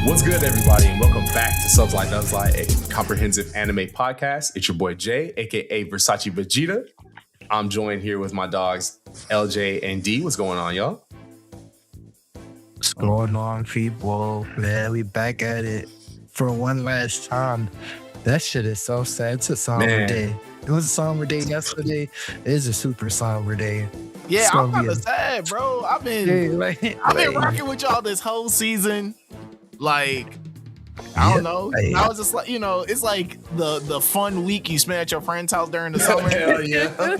What's good, everybody, and welcome back to Subs Like Dubs Like, a comprehensive anime podcast. It's your boy Jay, aka Versace Vegeta. I'm joined here with my dogs LJ and D. What's going on, y'all? What's going on, people? Man, we back at it for one last time. That shit is so sad. It's a somber day. It was a somber day yesterday. It is a super somber day. Yeah, I'm kind of sad, bro. I've been rocking with y'all this whole season. Like, I don't know. I was just like, it's like the fun week you spend at your friend's house during the summer. Hell yeah.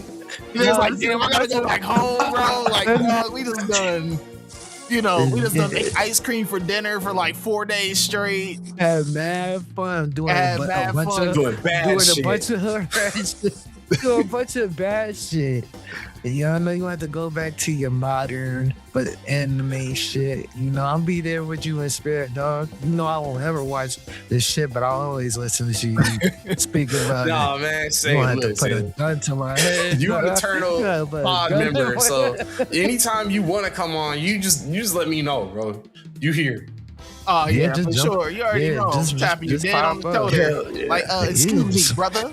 It's like, damn, I gotta go back home, bro. Like, dog, we just done ate ice cream for dinner for like 4 days straight. Had mad fun doing a bunch of bad shit. And y'all know you have to go back to your modern but anime shit. I'll be there with you in spirit, dog. I won't ever watch this shit, but I'll always listen to you speak about it. Nah, man, you have to put a gun to my head. You an eternal pod member, so anytime you want to come on, you just let me know, bro. You here? Oh yeah, for sure. You already know. Just tapping your dead on the toe there. Like, excuse me, brother.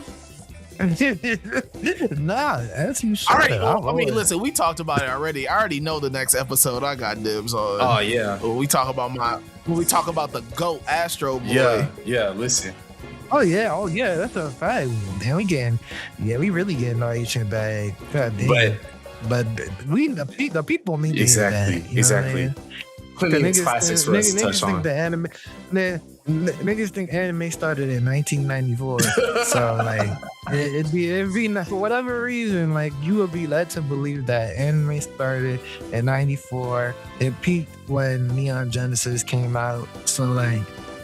Nah, as you should. All right. Well, I mean, listen, we talked about it already. I already know the next episode I got dibs on. Oh yeah. When we talk about the GOAT Astro Boy. Yeah. Listen. Oh yeah, that's a fact. Man, we really getting our Asian bag. God damn. But we the people need exactly. That, exactly. Plenty of classics for us to touch on. Niggas think anime started in 1994, so like it'd be not, for whatever reason, like you would be led to believe that anime started in 94. It peaked when Neon Genesis came out, so like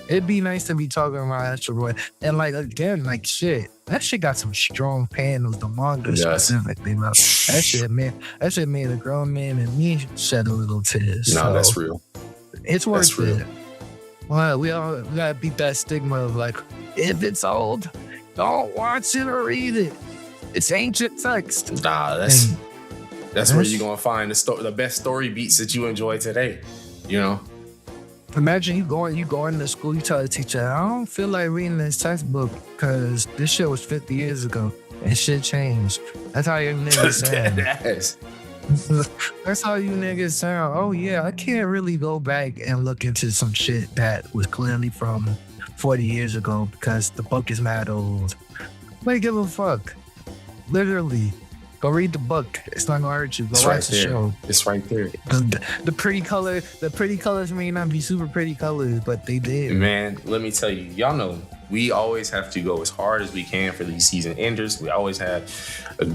it'd be nice to be talking about Astro Boy. And like again, like shit, that shit got some strong panels. The manga specifically, man. That shit made a grown man and me shed a little tear. No, so that's real. It's worth it. Well, we gotta beat that stigma of like, if it's old, don't watch it or read it. It's ancient text. Nah, that's where you're gonna find the best story beats that you enjoy today. Imagine you going to school, you tell the teacher, I don't feel like reading this textbook because this shit was 50 years ago and shit changed. That's how your niggas sound. That's how you niggas sound. Oh yeah, I can't really go back and look into some shit that was clearly from 40 years ago because the book is mad old. Nobody give a fuck. Literally. Go read the book. It's not gonna hurt you. Go watch the show. It's right there. The pretty colors may not be super pretty colors, but they did. Man, let me tell you, y'all know we always have to go as hard as we can for these season enders. We always have a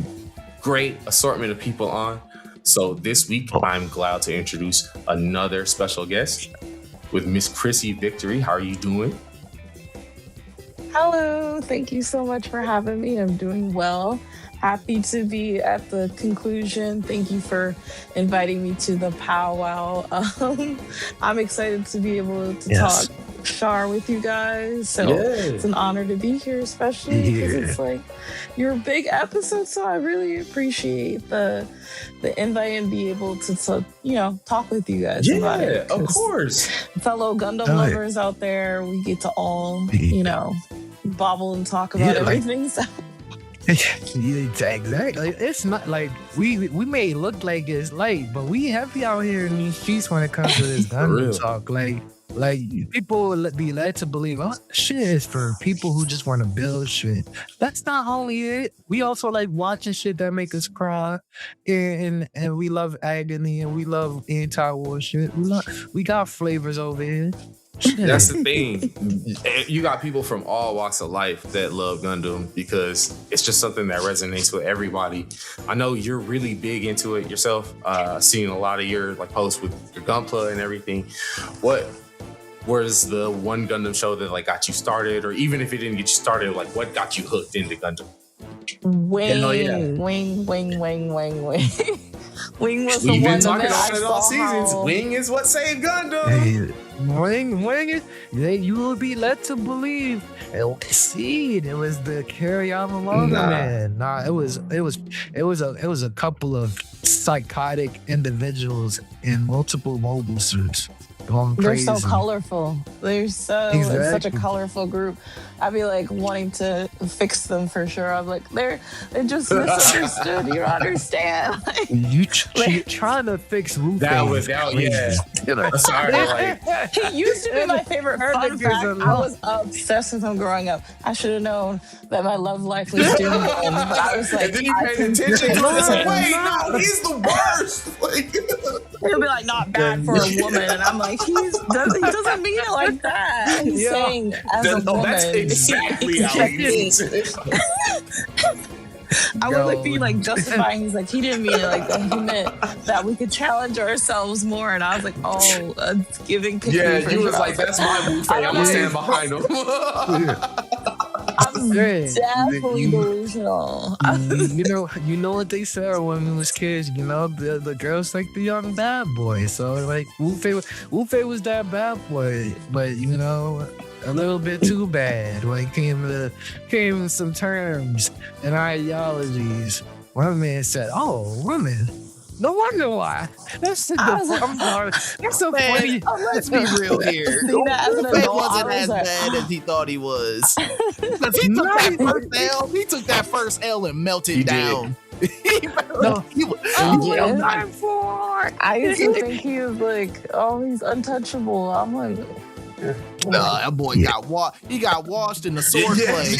great assortment of people on. So this week, I'm glad to introduce another special guest with Miss Krissy Victory. How are you doing? Hello. Thank you so much for having me. I'm doing well. Happy to be at the conclusion. Thank you for inviting me to the powwow. I'm excited to be able to talk Char with you guys. So it's an honor to be here, especially because it's like your big episode. So I really appreciate the invite and be able to talk with you guys about it. Of course. Fellow Gundam lovers out there, we get to all, bobble and talk about everything. So. Exactly. It's not like we may look like it's light, but we happy out here in these streets when it comes to this Gundam talk. Like people will be led to believe, shit is for people who just want to build shit. That's not only it. We also like watching shit that make us cry, and we love agony, and we love anti-war shit. We got flavors over here. That's the thing. You got people from all walks of life that love Gundam because it's just something that resonates with everybody. I know you're really big into it yourself. Seeing a lot of your posts with your Gunpla and everything. What was the one Gundam show that got you started, or even if it didn't get you started, what got you hooked into Gundam? Wing. Wing was the one that I saw seasons. Wing is what saved Gundam. Wing, you will be led to believe. It was the Kiriyama man. Nah, it was a couple of psychotic individuals in multiple mobile suits. going They're crazy. so colorful. They're so it's such a Exactly. colorful group. I'd be like wanting to fix them for sure. I'm like, they're just misunderstood. You don't understand. You trying to fix Luffy? That was out, yeah. Sorry, like He used to be my favorite. Her Fun niggas fact, are I was obsessed with him growing up. I should have known that my love life was doomed. But I was like, and then you paid attention to it. It's like, wait, no, he's the worst. Like, he'll be like, not bad for a woman, and I'm like, he doesn't mean it like that. He's saying as a woman. that's exactly how he means it. I was like being like justifying. He's like, he didn't mean it like that. He meant that we could challenge ourselves more. And I was like, oh, it's giving. Yeah, you was like, that's my move. I'm gonna stand behind him. I'm definitely delusional. You know what they said when we was kids. You know, the girls like the young bad boy. So like, Luffy was that bad boy, but you know, a little bit too bad when it came to some terms and ideologies. One man said, "Oh, women. No wonder why." That's so funny. Let's be real here. Luffy wasn't as bad as he thought he was. Because he took that first L. He took that first L and melted down. I used to think he was like, oh, he's untouchable. I'm like, nah, that boy got washed in the sword play.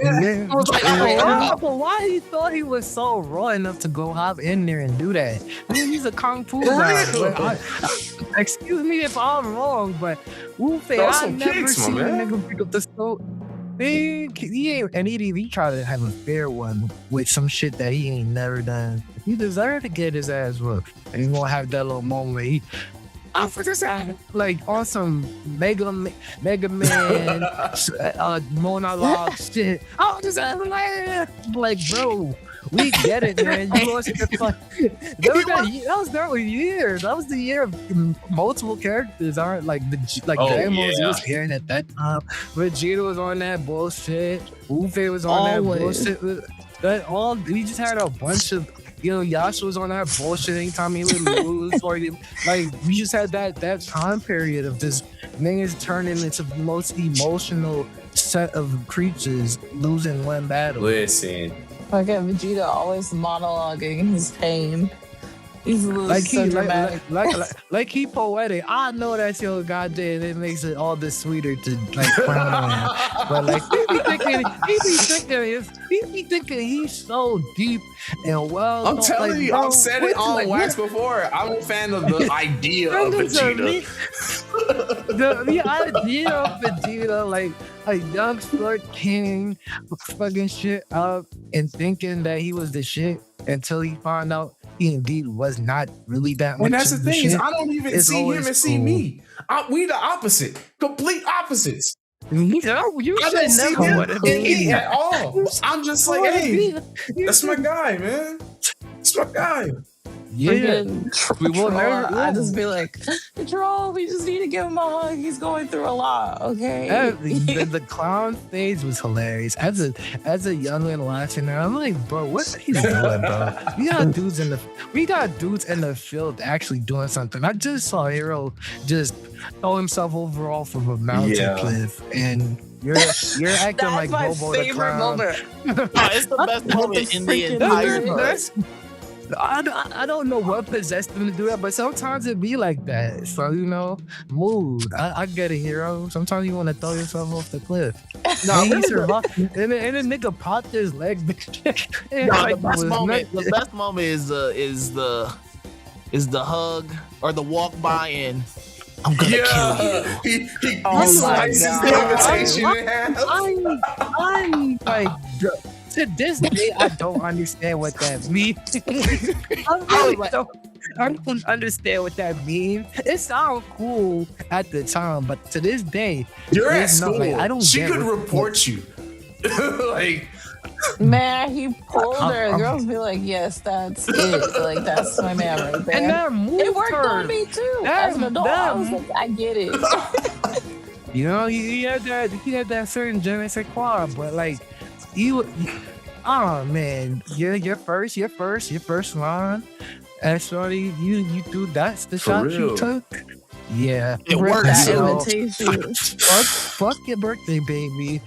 I don't know why he thought he was so raw enough to go hop in there and do that. I mean, he's a kung fu guy. Excuse me if I'm wrong, but Luffy, I never seen a nigga pick up the sword. He ain't, and he tried to have a fair one with some shit that he ain't never done. He deserved to get his ass whooped. And he's gonna have that little moment. I'm for this like on some Mega Man monologue shit. Oh, just like, bro, we get it, man. You lost your fuck. That was years. That was the year of multiple characters aren't like Dragon Ball Z was airing at that time. Vegeta was on that bullshit. Luffy was on that bullshit. We just had a bunch of. You know, Yasha was on that bullshit anytime he would lose, or like we just had that time period of just niggas turning into the most emotional set of creatures losing one battle. Listen, okay, Vegeta always monologuing his pain. He's like so dramatic. Like he poetic. I know that's your goddamn. It makes it all the sweeter to like clown on him. But like he be thinking he's so deep and well. I'm telling you, I've said it on wax before. I'm a fan of the idea of Vegeta. The idea of Vegeta, like a young flirt king, fucking shit up and thinking that he was the shit until he found out he indeed was not really that much. And that's the thing shit. is, I don't even see him and see me. We the opposite, complete opposites. You I don't see him in me at all. I'm just like, hey, that's my guy, man. That's my guy. Yeah, we will never. I just be like, Troll, we just need to give him a hug. He's going through a lot. Okay. The clown stage was hilarious. As a youngin watching that, I'm like, bro, what's he doing, bro? We got dudes in the field actually doing something. I just saw Hero just throw himself over off of a mountain cliff, and you're acting like Bobo the Clown. Moment. It's the best moment in the entire verse. I don't know what possessed him to do that, but sometimes it be like that. So, you know, mood. I get it, Hero. Sometimes you want to throw yourself off the cliff. And the nigga popped his leg. The best moment is the hug or the walk by and I'm gonna kill you. He slices the invitation in half. I'm like, to this day, I don't understand what that means. I don't understand what that means. It sounds cool at the time, but to this day, you're at school. I don't. She could report you. Like, man, he pulled her. The girls be like, "Yes, that's it. Like that's my man right there." And that moved it worked on me too. As an adult, I was like, I get it. You know, he had that certain je ne sais quoi, but like. Oh man, your first line And shorty, you do that's the For shot real. you took. Yeah, It Rip worked. that So- invitation. fuck your birthday, baby.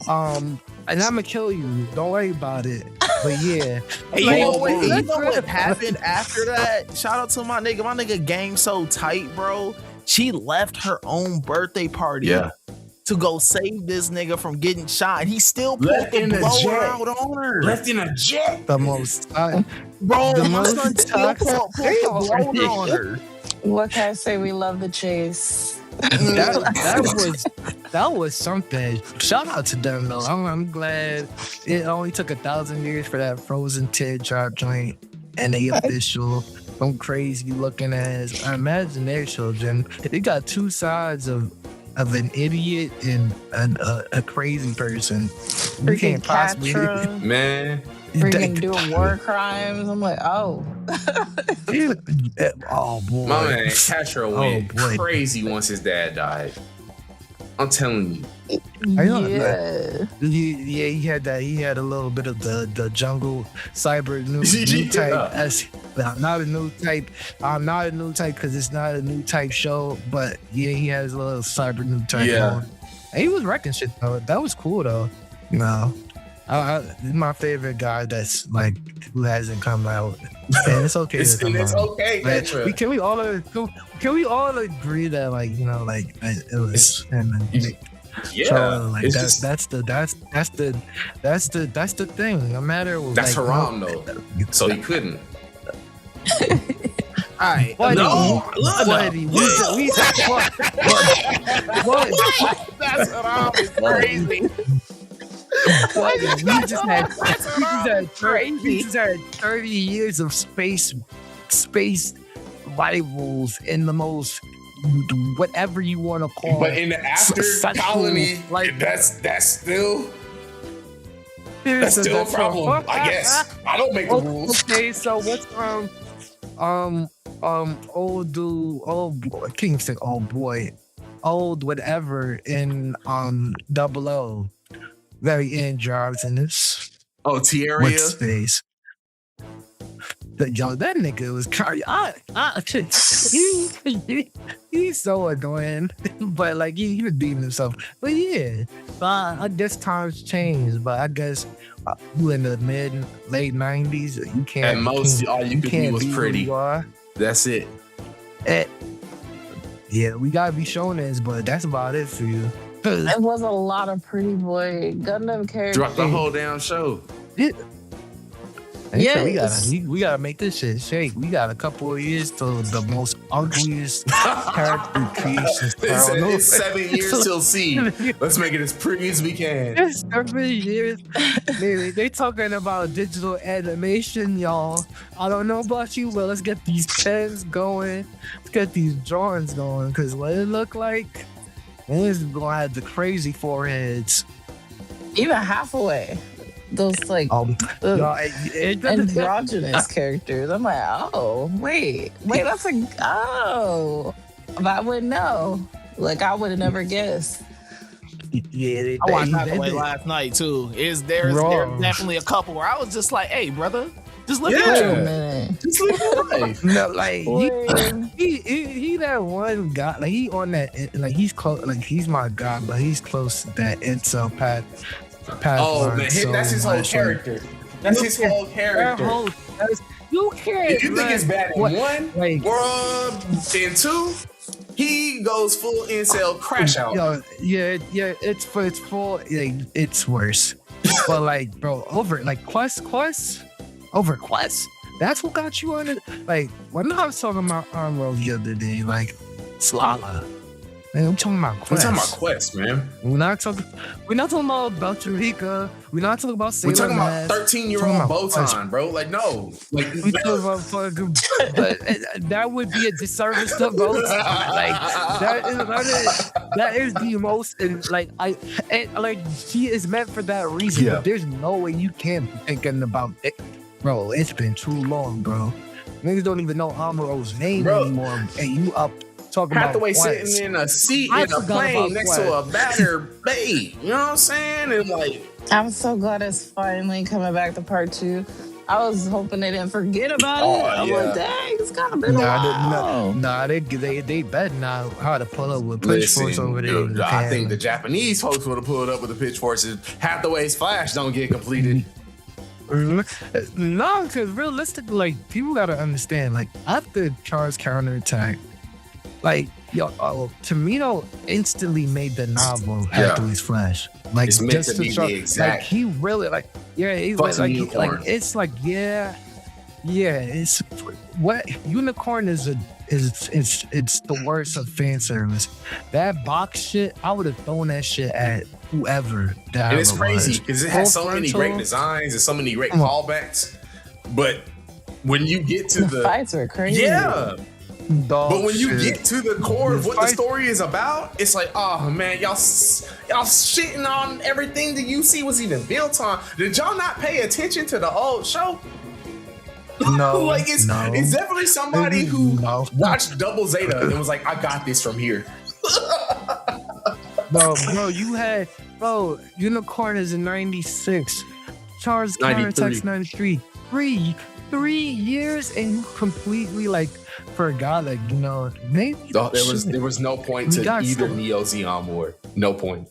And I'ma kill you. Don't worry about it. But yeah, Hey, Like, you know what? let's You know what rip. happened after that? Shout out to my nigga. My nigga game so tight, bro. She left her own birthday party Yeah. to go save this nigga from getting shot. And he still pulled Left the in a blower jet. out on her. Left in a jet. the most. Bro, the my most son still toxic- pulled the blower on her. What can I say? We love the chase. that was something. Shout out to them though. I'm glad it only took 1,000 years for that frozen teardrop joint and the official. Some crazy looking ass. I imagine their children. They got two sides of an idiot and a crazy person. You Freaking can't possibly. Catra, Man. freaking doing war crimes. I'm like, oh. Oh boy. My man, Castro went boy. crazy once his dad died. I'm telling you. I know Yeah. Yeah, he had that. He had a little bit of the jungle cyber new type. Not a new type. Not a new type because it's not a new type show. But yeah, he has a little cyber new type. Yeah. on. And he was wrecking shit though. That was cool though. No, he's my favorite guy. That's like who hasn't come out. And it's okay. It's, to come it's out. okay, Like, Catra. can we all agree that like it was him and Yeah. so, like it's that's just, the thing. No matter that's like, haram though. So he couldn't. All right. Buddy, No, look, buddy, look. what? That's what I'm crazy. We just had Crazy. 30 years of space rivals in the most whatever you want to call. But in the after sexual, colony, like- that's still a problem. I guess I don't make the rules. Okay, so what's old dude, old boy, I can't even say old boy, old whatever in 00, very end jobs in this. Oh, What's Tierria. space? Yo, that nigga was he's so annoying, but like he redeemed himself. But yeah, I guess times changed. But I guess you in the late 90s, you can't. At most, all you could be can't was who pretty. you are. That's it. Yeah, we gotta be showing this, but that's about it for you. It was a lot of pretty boy Gundam characters. Drop the whole damn show. Yes. We gotta make this shit shake. We got a couple of years till the most ugliest character creations. It's 7 years till C. Let's make it as pretty as we can. It's 7 years. They talking about digital animation, y'all. I don't know about you, but let's get these pens going. Let's get these drawings going, because what it look like, it's gonna have the crazy foreheads. Even halfway. Those like Y'all, androgynous characters. I'm like, oh, wait, that's but I wouldn't know. Like I would have never guessed. yeah, I watched Hathaway last night too. There's definitely a couple where I was just like, hey, brother, just look Yeah. at Wait a you. minute. Just live your life. No, like Wait. he that one guy, like he on that, like he's close, like he's my guy, but he's close to that Intel path. Oh man, that's his whole character. That's his whole character. You can't. If you think it's bad in one, Like, in two, he goes full incel crash out. yo, yeah, it's full. Like, it's worse. But like, bro, Quest. That's what got you on it. Like, when I was talking about Armor the other day, like Slala. Man, I'm talking about Quest. We're talking about Quest, man. We're not talking about Belcherica. We're not talking about Sailor We're talking about Mask. 13-year-old Talking about Botan, bro. Like, no. Like, We talking about fucking, but that would be a disservice to Botan. Like that is the most, and she is meant for that reason. Yeah. But there's no way you can't be thinking about it, bro. It's been too long, bro. Niggas don't even know Amuro's name Bro. anymore, and you up talking Hathaway about Quest. sitting in a seat I in a forgot plane about next Quest. to a batter bay. You know what I'm saying? And like, I'm so glad it's finally coming back to part 2. I was hoping they didn't forget about it. I'm like, dang, it's kind of been a while. They bet now how to pull up with pitchforks over there. Dude, I think the Japanese folks would have pulled up with the pitchforks. Hathaway's Flash don't get completed. No, because realistically, like, people gotta understand, like, after Char's counterattack, like, Tomino instantly made the novel Hathaway's Flash. Like, it's meant just to be show, the exact. like, he really, like, yeah, he's like, it's like, it's what Unicorn is it's the worst of fan service. That box shit, I would have thrown that shit at whoever. And it's crazy because it has so many great designs and so many great callbacks. But when you get to the fights are crazy. Yeah. But when you get to the core of what the story is about, it's like, oh man, y'all shitting on everything that UC was even built on. Did y'all not pay attention to the old show? No, like it's definitely somebody who watched Double Zeta and was like, I got this from here. Bro, Unicorn is in 96. Char's counterattack's 93. 3 years and you completely like forgot, like, you know, maybe there was no point to either Neo Zeon War. No point.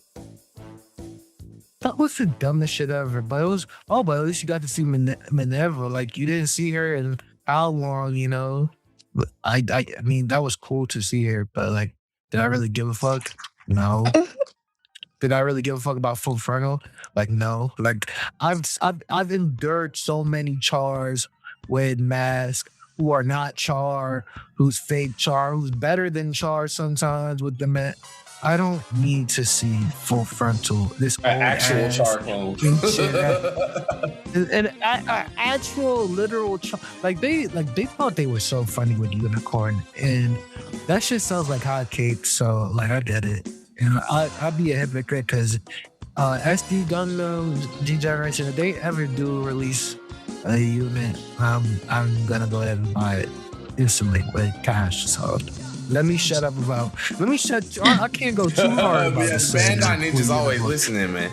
That was the dumbest shit ever. But it was but at least you got to see Minerva. Like, you didn't see her in how long, you know? But I mean, that was cool to see her, but like, did I really give a fuck? No. Did I really give a fuck about Full Frontal? Like, no. Like, I've endured so many Chars with masks who are not Char, who's fake Char, who's better than Char sometimes with the man. I don't need to see Full Frontal. This actual Char clone. and actual literal Char. Like they thought they were so funny with Unicorn, and that shit sounds like hotcakes. So like, I get it. And I'd be a hypocrite because SD Gundam G-Generation, if they ever do release a unit, I'm gonna go ahead and buy it instantly with cash. So let me shut up. I can't go too hard about this. Bandai Ninja's always listening, man.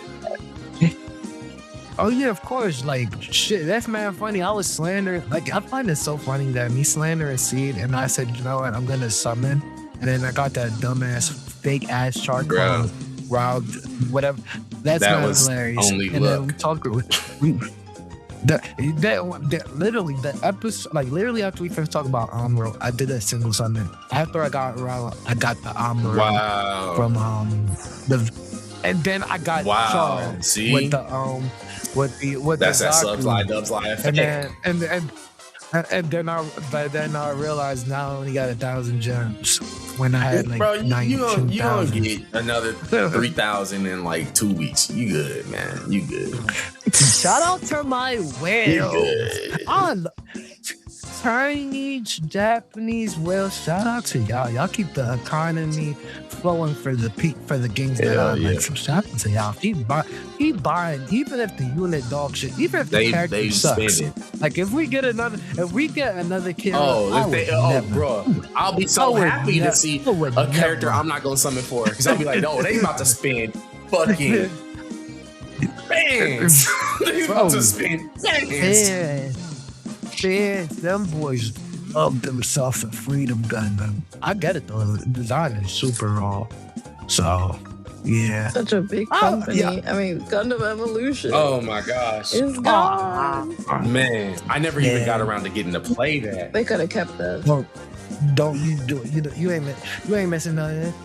Oh yeah, of course. Like, shit, that's mad funny. I was slandering. Like, I find it so funny that me slandering Seed, and I said, you know what, I'm gonna summon, and then I got that dumbass fake ass chart called robbed, whatever. That was hilarious. Only and luck. then we talked literally the episode, like literally after we first talked about Amro, I did a single summon. After I got the Amro from and then I got Char See? with the that's that Zaku. Subfly And then I realized now I only got 1,000 gems when I had like 19,000. You gonna get another 3,000 in like 2 weeks. You good, man. You good. Shout out to my whale. You good. Chinese, Japanese whale. Shout out to y'all. Y'all keep the economy flowing for the games that I like. So shout out to y'all. He buying, even if the unit dog shit, even if the character sucks. Like, if we get another kid. Bro, I'll be so happy to see a character I'm not gonna summon for, because I'll be like, no, they about to spend fucking bands. They about to spend bands. Man, them boys up themselves a Freedom Gundam. I get it though. The design is super raw. So, yeah. Such a big company. I mean, Gundam Evolution. Oh my gosh. It's gone. Man, I never even got around to getting to play that. They could have kept that. Well, don't you do it. You ain't messing nothing.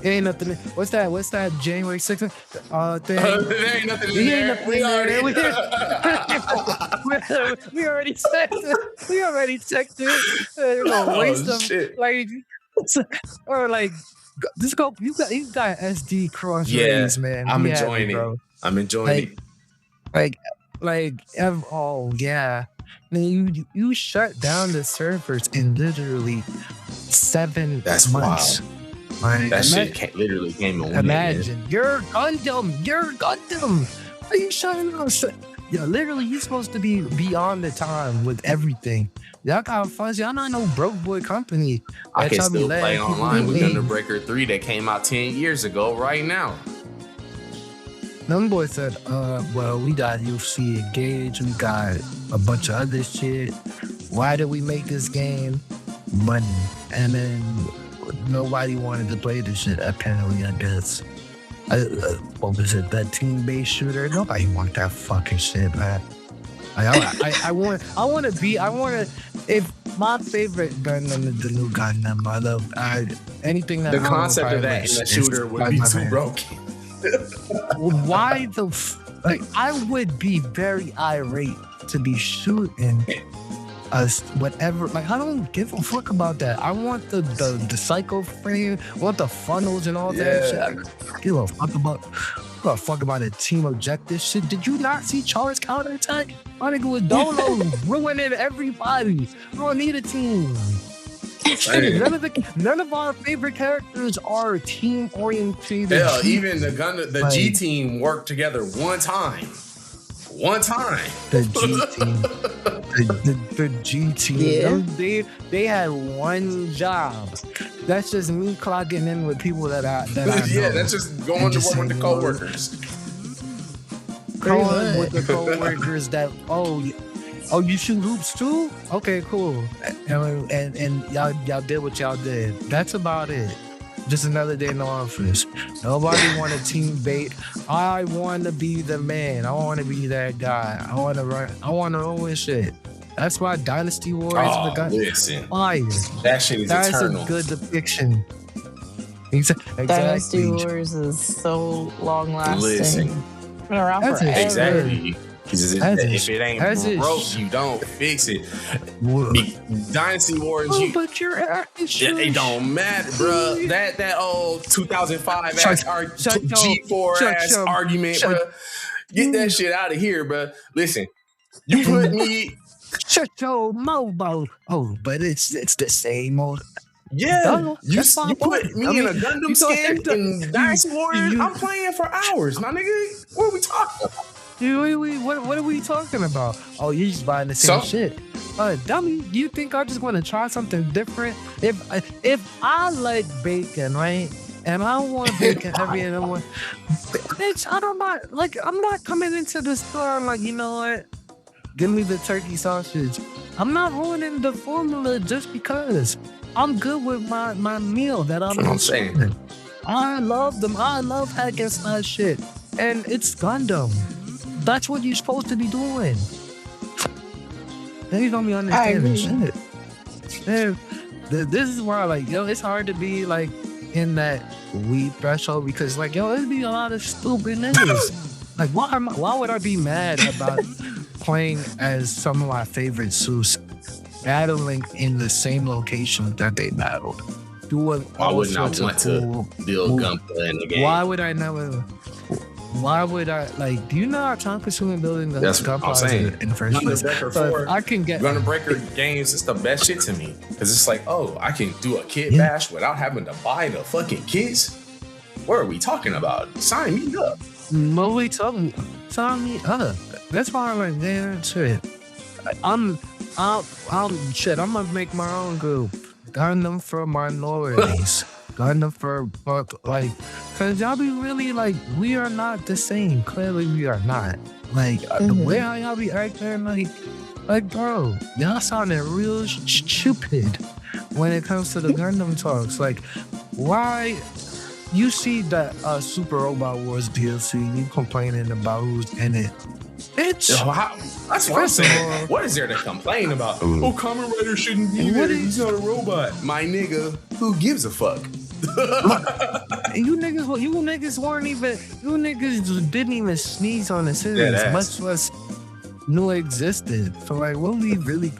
It ain't nothing. What's that? January 6th thing? There ain't nothing in there. We already checked it. We're gonna waste them. Shit. Like, or like, just go. You got SD cross rays, man. I'm enjoying it. Bro. I'm enjoying it. Yeah. Man, you shut down the servers in literally 7 That's months. wild. That shit literally came in 1 Imagine you're Gundam. Are you shutting down? Yeah, literally, you're supposed to be beyond the time with everything. Y'all got fuzz. Y'all not no broke boy company. I can still play online with Gundam Breaker 3 that came out 10 years ago right now. Them boys said, well, we got UFC Engage, we got a bunch of other shit. Why did we make this game? Money. And then nobody wanted to play this shit, apparently, I guess. What was it, that team-based shooter? Nobody want that fucking shit, man. I want to, if my favorite Gundam is the new Gundam, I love anything that the concept of that in the shooter would be too broken. Why like I would be very irate to be shooting us whatever. Like I don't give a fuck about that. I want the psycho frame, I want the funnels and all that shit. I give a fuck about a team objective shit. Did you not see Char's counterattack? My nigga was Dono ruining everybody. We don't need a team. None of our favorite characters are team oriented. Hell, even the G team worked together one time. The G team. The G team. Yeah. They had one job. That's just me clocking in with people that I know. Yeah, that's just going to work with the coworkers. Going with the coworkers that you shoot hoops too? Okay, cool. And y'all did what y'all did. That's about it. Just another day in the office. Nobody want to team bait. I want to be the man. I want to be that guy. I want to run. I want to own shit. That's why Dynasty Wars. Listen, fire. That shit is eternal. That's a good depiction. Exactly. Dynasty Wars is so long lasting. Listen, been around forever. Exactly. If it ain't broke, you don't fix it. Dynasty Wars, but you're it don't matter, bro. That old 2005 ass G4 ass argument, bro. Get that shit out of here, bro. Listen, you put me. Shut your mobile. Oh, but it's the same old. Yeah, you put me in a Gundam skin in Dynasty Warriors. I'm playing for hours, my nigga. What are we talking about? What are we talking about? Oh, you're just buying the same shit. Dummy, do you think I just want to try something different? If I like bacon, right? And I want bacon every other one. Bitch, I'm not coming into the store and like, you know what? Give me the turkey sausage. I'm not ruining the formula just because. I'm good with my meal that I'm saying. I love them. I love hack and slash shit. And it's Gundam. That's what you're supposed to be doing. They don't be understanding shit. This is why, like, it's hard to be like in that weed threshold because, like, it'd be a lot of stupid niggas. Like, why would I be mad about playing as some of my favorite suits, battling in the same location that they battled? I would not want to build Gunpla in the game. Why would I never? Why would I, like, do you know how time consuming building the Gunpla in the first place? I can get Gundam Breaker games, it's the best shit to me. Because it's like, oh, I can do a kit bash without having to buy the fucking kits? What are we talking about? Sign me up. Sign me up. That's why I'm like, man, shit. I'm gonna make my own group. Gundam for minorities. Gundam for like, cause y'all be really like, we are not the same. Clearly, we are not. Like the way how y'all be acting, like bro, y'all sounding real stupid when it comes to the Gundam talks. Like, why? You see that Super Robot Wars DLC, you complaining about who's in it. Bitch. That's what I'm saying. What is there to complain about? Oh, Kamen Rider shouldn't be there. He's not a robot. My nigga, who gives a fuck? You niggas weren't even. You niggas didn't even sneeze on the series, much less knew it existed. So like, what are we really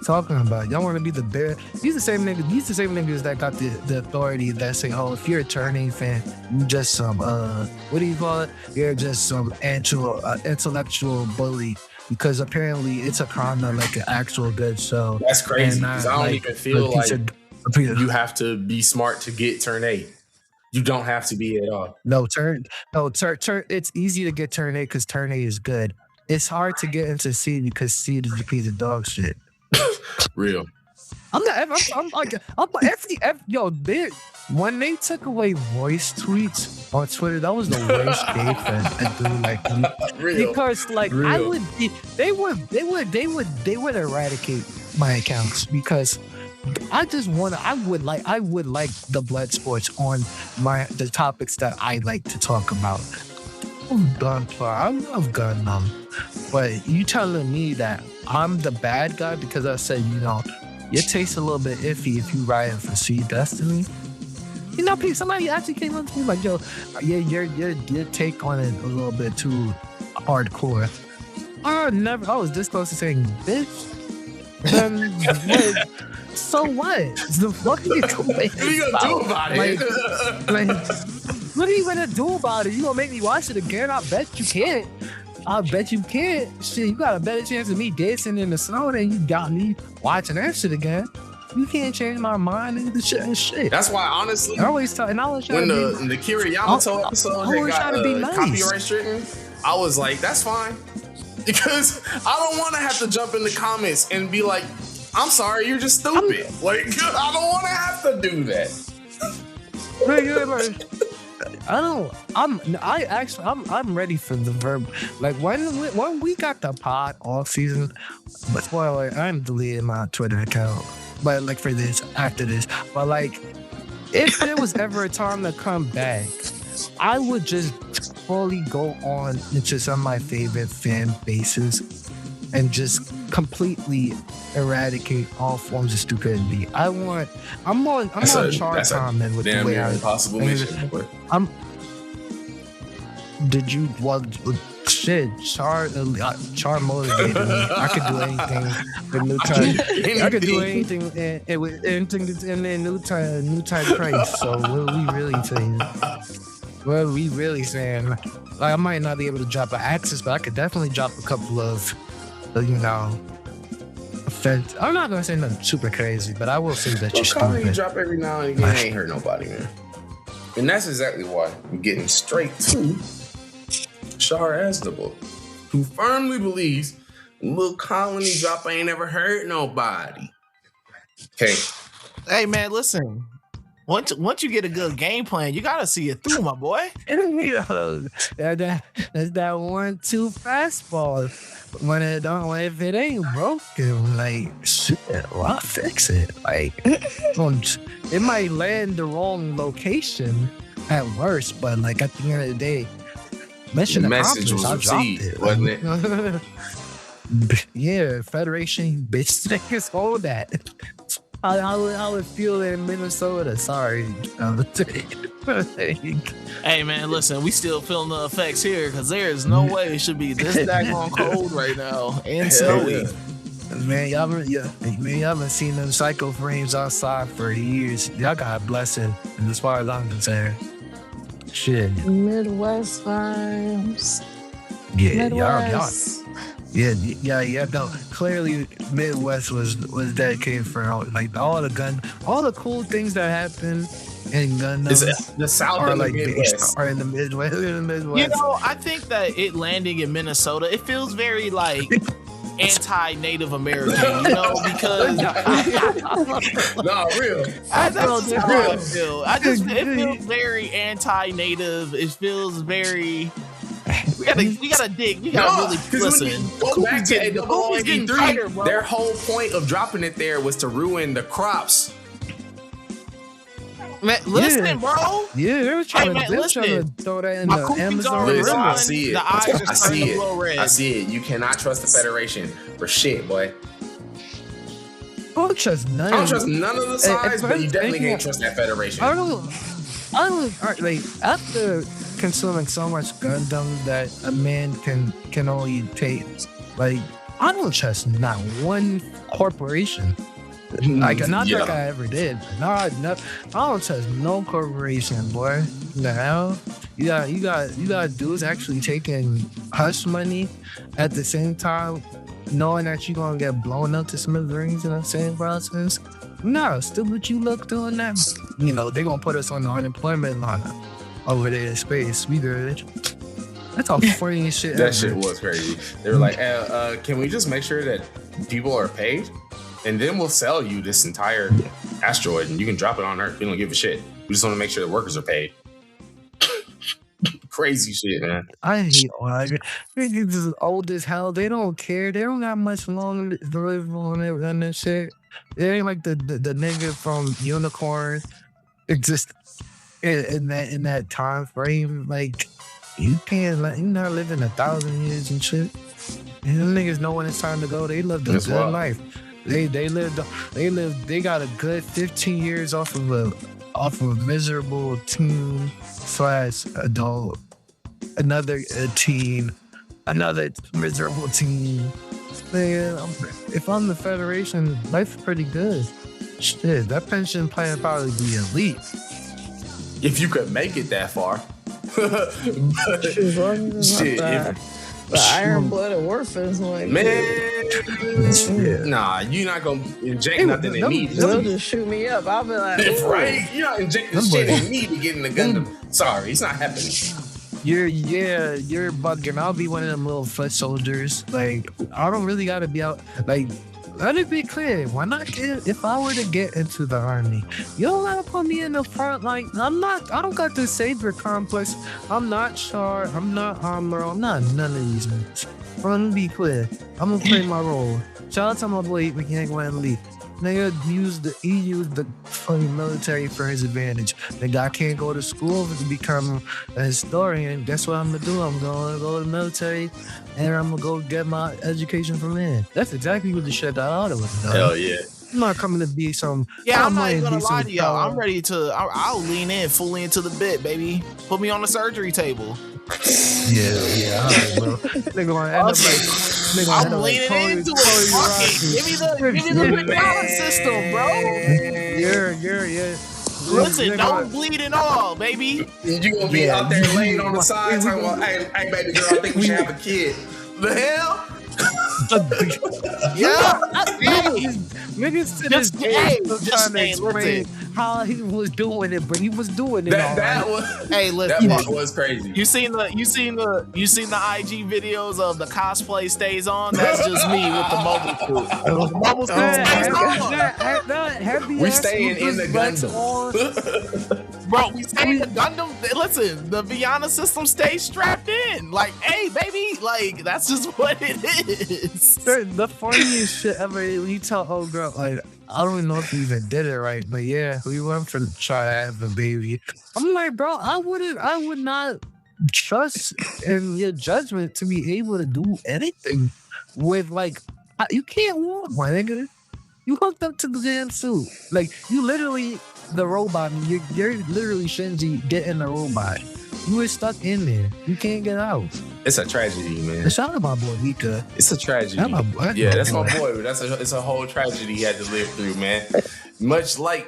talking about? Y'all want to be the bear? These the same niggas that got the authority that say, oh, if you're a Turning fan, you just some what do you call it? You're just some intellectual bully. Because apparently it's a kind of like an actual good show. That's crazy. Because I don't even feel like you have to be smart to get Turn 8. You don't have to be at all. No, turn. It's easy to get Turn 8 because Turn 8 is good. It's hard to get into C because C is a piece of dog shit. Real. I'm like, yo, when they took away voice tweets on Twitter, that was the worst day for do like me. Because like Real. They would eradicate my accounts because I would like the blood sports on the topics that I like to talk about. I love Gundam, but you telling me that I'm the bad guy because I said, your taste's a little bit iffy if you riding for Sweet Destiny. Somebody actually came up to me like, yo, your take on it a little bit too hardcore. I was this close to saying, bitch. So what? The fuck are you doing? What are you gonna do about it? What are you gonna do about it? You gonna make me watch it again? I bet you can't. Shit, you got a better chance of me dancing in the snow than you got me watching that shit again. You can't change my mind and shit. That's why, honestly, I always tell, and I was when the Kira Yamato episode had got copyright stricken, I was like, that's fine. Because I don't want to have to jump in the comments and be like, I'm sorry, you're just stupid. I don't want to have to do that. I'm ready for the verb. Like when we got the pod off season, but spoiler, I'm deleting my Twitter account. But like for this, after this, but like if there was ever a time to come back, I would just fully go on into some of my favorite fan bases and just completely eradicate all forms of stupidity. I'm on Char Aznable with the way impossible mission. Char motivated me. I could do anything with new time. I could do anything in new time price. So what are we really saying? What are we really saying? Like, I might not be able to drop an Axis, but I could definitely drop a couple of, offense. I'm not gonna say nothing super crazy, but I will say that you're stupid. You drop every now and again ain't hurt nobody, man. And that's exactly why I'm getting straight to Char Aznable, who firmly believes little colony drop ain't ever hurt nobody. Okay. Hey man, listen. Once you get a good game plan, you gotta see it through, my boy. That's that 1-2 fastball. If it ain't broken, like shit, I'll fix it. Like it might land the wrong location at worst, but like at the end of the day, the message was received, wasn't it? Yeah, Federation bitch niggas hold that. I would feel it in Minnesota. Sorry. Hey man, listen, we still feeling the effects here because there is no way it should be this daggone cold right now and snowy. Man, y'all haven't seen them psycho frames outside for years. Y'all got a blessing, and as far as I'm concerned. Shit. Midwest vibes. Yeah, Midwest. Yeah. No, clearly Midwest was dedicated for all the cool things that happen in Gundam. The South are like Midwest. Are in the Midwest. I think that it landing in Minnesota, it feels very like anti-Native American, because no, real. That's how I feel. It feels very anti-Native. It feels very. We gotta dig. We gotta really listen. Go back to AAA3. Their whole point of dropping it there was to ruin the crops. Man, listen, bro. Yeah, they were trying to throw that in the Amazon River. I see it. The eyes are turning a little red. I see it. You cannot trust the Federation for shit, boy. I don't trust none of the sides, but you definitely can't trust that Federation. I don't like after consuming so much Gundam that a man can only take, like, I don't trust not one corporation. Like, not like I ever did. No, I don't trust no corporation, boy. The hell? You got dudes actually taking hush money at the same time, knowing that you're gonna get blown up to smithereens in the same process. No, still what you look doing that. They're gonna put us on the unemployment line over there in space. We good. That's all funny shit. That shit was crazy. They were like, can we just make sure that people are paid? And then we'll sell you this entire asteroid and you can drop it on Earth. We don't give a shit. We just want to make sure the workers are paid. Crazy shit, man. I hate niggas is old as hell. They don't care. They don't got much longer to live on it and that shit. They ain't like the nigga from Unicorn exist in that time frame. Like you can't like you not living 1,000 years and shit. And them niggas know when it's time to go. They lived a good life. They got a good 15 years off of a miserable teen / adult. Another teen, another miserable teen. Man, if I'm the Federation, life's pretty good. Shit, that pension plan probably be elite. If you could make it that far. Shit. The iron-blooded orphans, like man, nah, you not gonna inject nothing in me. They'll just shoot me up. I'll be like, right? You're not injecting shit in me to get in the Gundam. Sorry, it's not happening. You're bugging. I'll be one of them little foot soldiers. Like I don't really gotta be out. Like let it be clear. Why not? If I were to get into the army, you don't gotta put me in the front. Like I don't got the savior complex. I'm not Char. I'm not Amuro. I'm not none of these niggas. Let me be clear. I'm gonna play my role. Shout out to my boy Mechanic Lee. Nigga used the fucking military for his advantage. The guy can't go to school to become a historian. Guess what I'm gonna do? I'm gonna go to the military and I'm gonna go get my education from there. That's exactly what the shit that I ought to have done. Hell yeah. I'm not coming to be some. Yeah, I'm not even gonna lie to y'all. I'm ready to. I'll lean in fully into the bit, baby. Put me on the surgery table. Yeah, all right, bro. Nigga gonna end up like. I'm leaning into it. Fuck it. Give me the balance system, bro. Yeah. Listen, don't bleed at all, baby. You gonna be out there laying on the side talking about, hey, baby girl, I think we should have a kid. The hell? Yeah. Niggas to this day trying to explain how he was doing it, but he was doing it. That part was crazy. You seen the IG videos of the cosplay stays on? That's just me with the mobile suit. The mobile suit stays on. We staying in the Gundam. Bro, we stay in the Gundam. Listen, the Viana system stays strapped in. Like, hey, baby, like that's just what it is. The funniest shit ever. You tell old girl, like, I don't even know if you even did it right, but yeah, we went for try to have a baby. I'm like, bro, I would not trust in your judgment to be able to do anything with like you can't walk, my nigga. You hooked up to the damn suit, like you literally the robot. You're literally Shinji getting the robot. You were stuck in there. You can't get out. It's a tragedy, man. Shout out my boy Mika. It's a tragedy. That's my boy. It's a whole tragedy he had to live through, man. Much like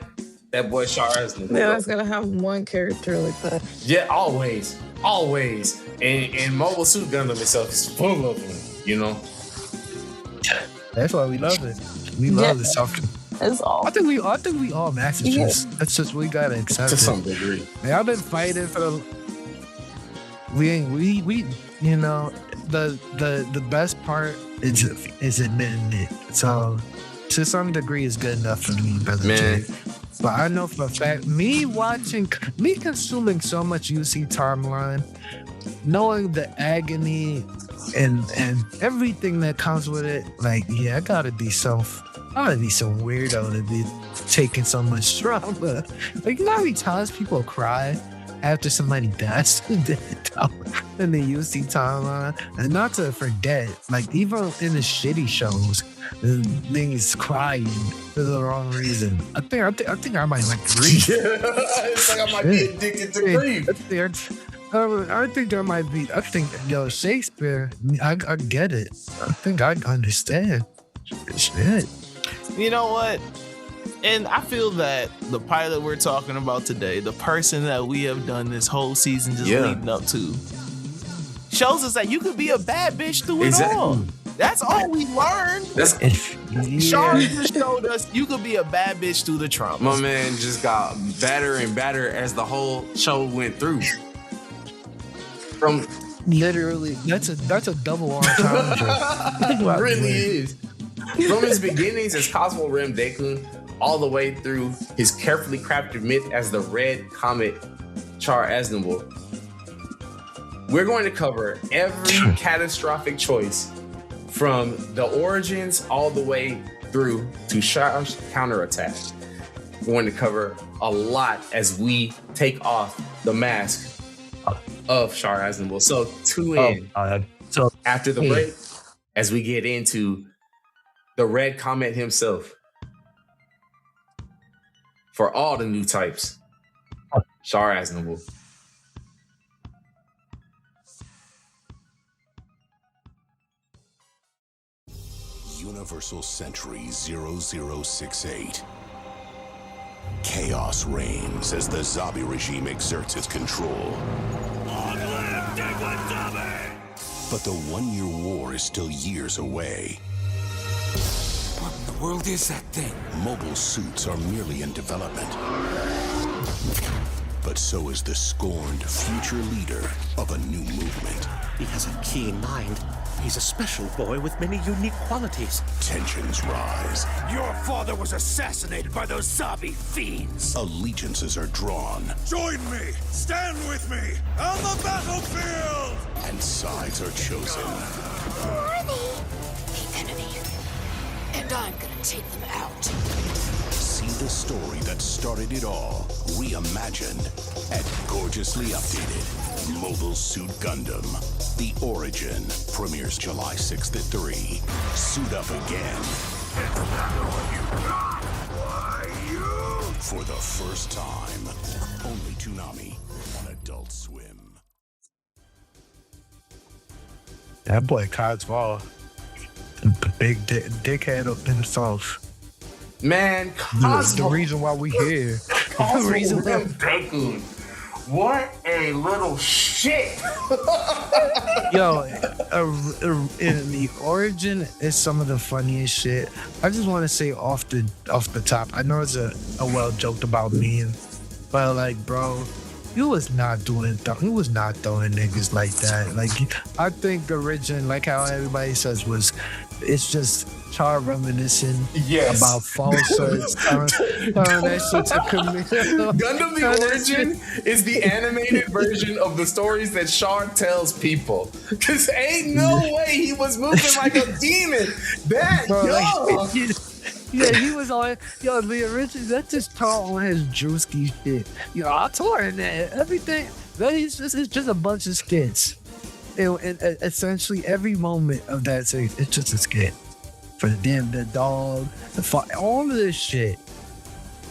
that boy Char Aznable. Yeah, that's gonna have one character like that. Yeah, always. And Mobile Suit Gundam itself is full of them, you know. That's why we love it. We love it something. That's all. I think we all masochists. That's just we gotta accept to it. some degree. Man, I've been fighting for the. We you know the best part is admitting it. So to some degree, it's good enough for me, brother. Man. Jay. But I know for a fact, me consuming so much UC timeline, knowing the agony and everything that comes with it, like I gotta be some weirdo to be taking so much trauma. Like, you know how many times people cry after somebody dies in the UC timeline? And not to forget, like, even in the shitty shows, the niggas crying for the wrong reason. I think I might like grief. It's like I might be addicted to grief. I think there might be. I think, Shakespeare, I get it. I think I understand. Shit. You know what? And I feel that the pilot we're talking about today, the person that we have done this whole season just leading up to, shows us that you could be a bad bitch through it all. That's all we learned. Char just showed us you could be a bad bitch through the trauma. My man just got badder and badder as the whole show went through. From literally, that's a double entendre. It really is. From his beginnings as Cosmo Rem Deku, all the way through his carefully crafted myth as the Red Comet, Char Aznable. We're going to cover every catastrophic choice from the origins all the way through to Char's counterattack. We're going to cover a lot as we take off the mask of Char Aznable. So tune in after the break as we get into the Red Comet himself. For all the new types, Char Aznable. Universal Century 0068. Chaos reigns as the zombie regime exerts its control. But the one-year war is still years away. What in the world is that thing? Mobile suits are merely in development. But so is the scorned future leader of a new movement. He has a keen mind. He's a special boy with many unique qualities. Tensions rise. Your father was assassinated by those zombie fiends. Allegiances are drawn. Join me! Stand with me! On the battlefield! And sides are chosen. Who are they? The enemy. And I'm gonna take them out. See the story that started it all, reimagined and gorgeously updated. Mobile Suit Gundam, The Origin, premieres July 6th at 3. Suit up again. For the first time, only Toonami on Adult Swim. That boy Cosmo, the big dickhead up himself. Man, Cosmo. The reason why we here. Cosmo Deku. What a little shit. Yo, in the origin is some of the funniest shit. I just want to say off the top. I know it's a well joked about meme, but like, bro, you was not throwing niggas like that. Like, I think origin, like how everybody says, it's just Char reminiscing about falsehoods, telling that shit to Camille. Gundam The Origin is the animated version of the stories that Char tells people. Cause ain't no way he was moving like a demon. Yeah, he was on. Yo, the original. That's just Char on his Drewski shit. Yo, I tore in that everything. It's just a bunch of skits. And essentially every moment of that scene, it's just a skit. For the dog, all of this shit.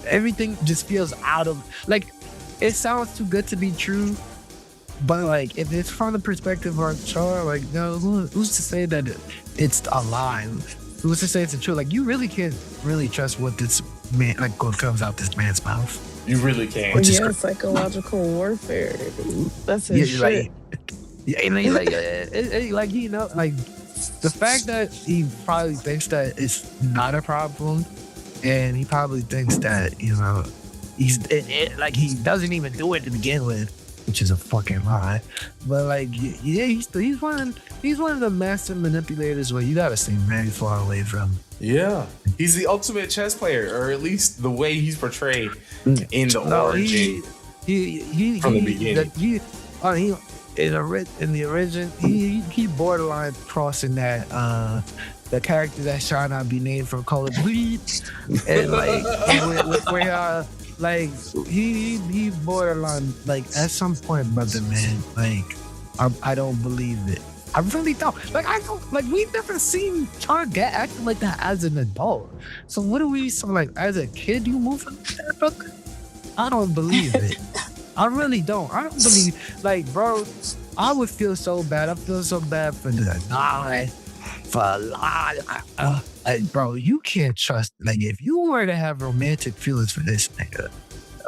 Everything just feels out of, like, it sounds too good to be true, but like, if it's from the perspective of Char, like, no, who's to say that it's a lie? Who's to say it's a truth? Like, you really can't really trust what this man, like, what comes out this man's mouth. You really can't. Psychological warfare. That's his shit. Like, you know, like, the fact that he probably thinks that it's not a problem, and he probably thinks that, you know, like, he doesn't even do it to begin with, which is a fucking lie. But like, yeah, he's one of the master manipulators where you gotta stay very far away from. Yeah, he's the ultimate chess player, or at least the way he's portrayed in the origin. From the beginning. In the origin, he borderline crossing that the character that shall not be named from Call of Duty, and like he borderline, like, at some point, brother, man, like, I don't believe it. I really don't. Like, I don't, like, we've never seen Char get acting like that as an adult. So what do we, so like, as a kid, you move like that, brother? I don't believe it. I really don't. I don't believe, like, bro, I would feel so bad. I feel so bad for the like, bro, you can't trust, like, if you were to have romantic feelings for this nigga,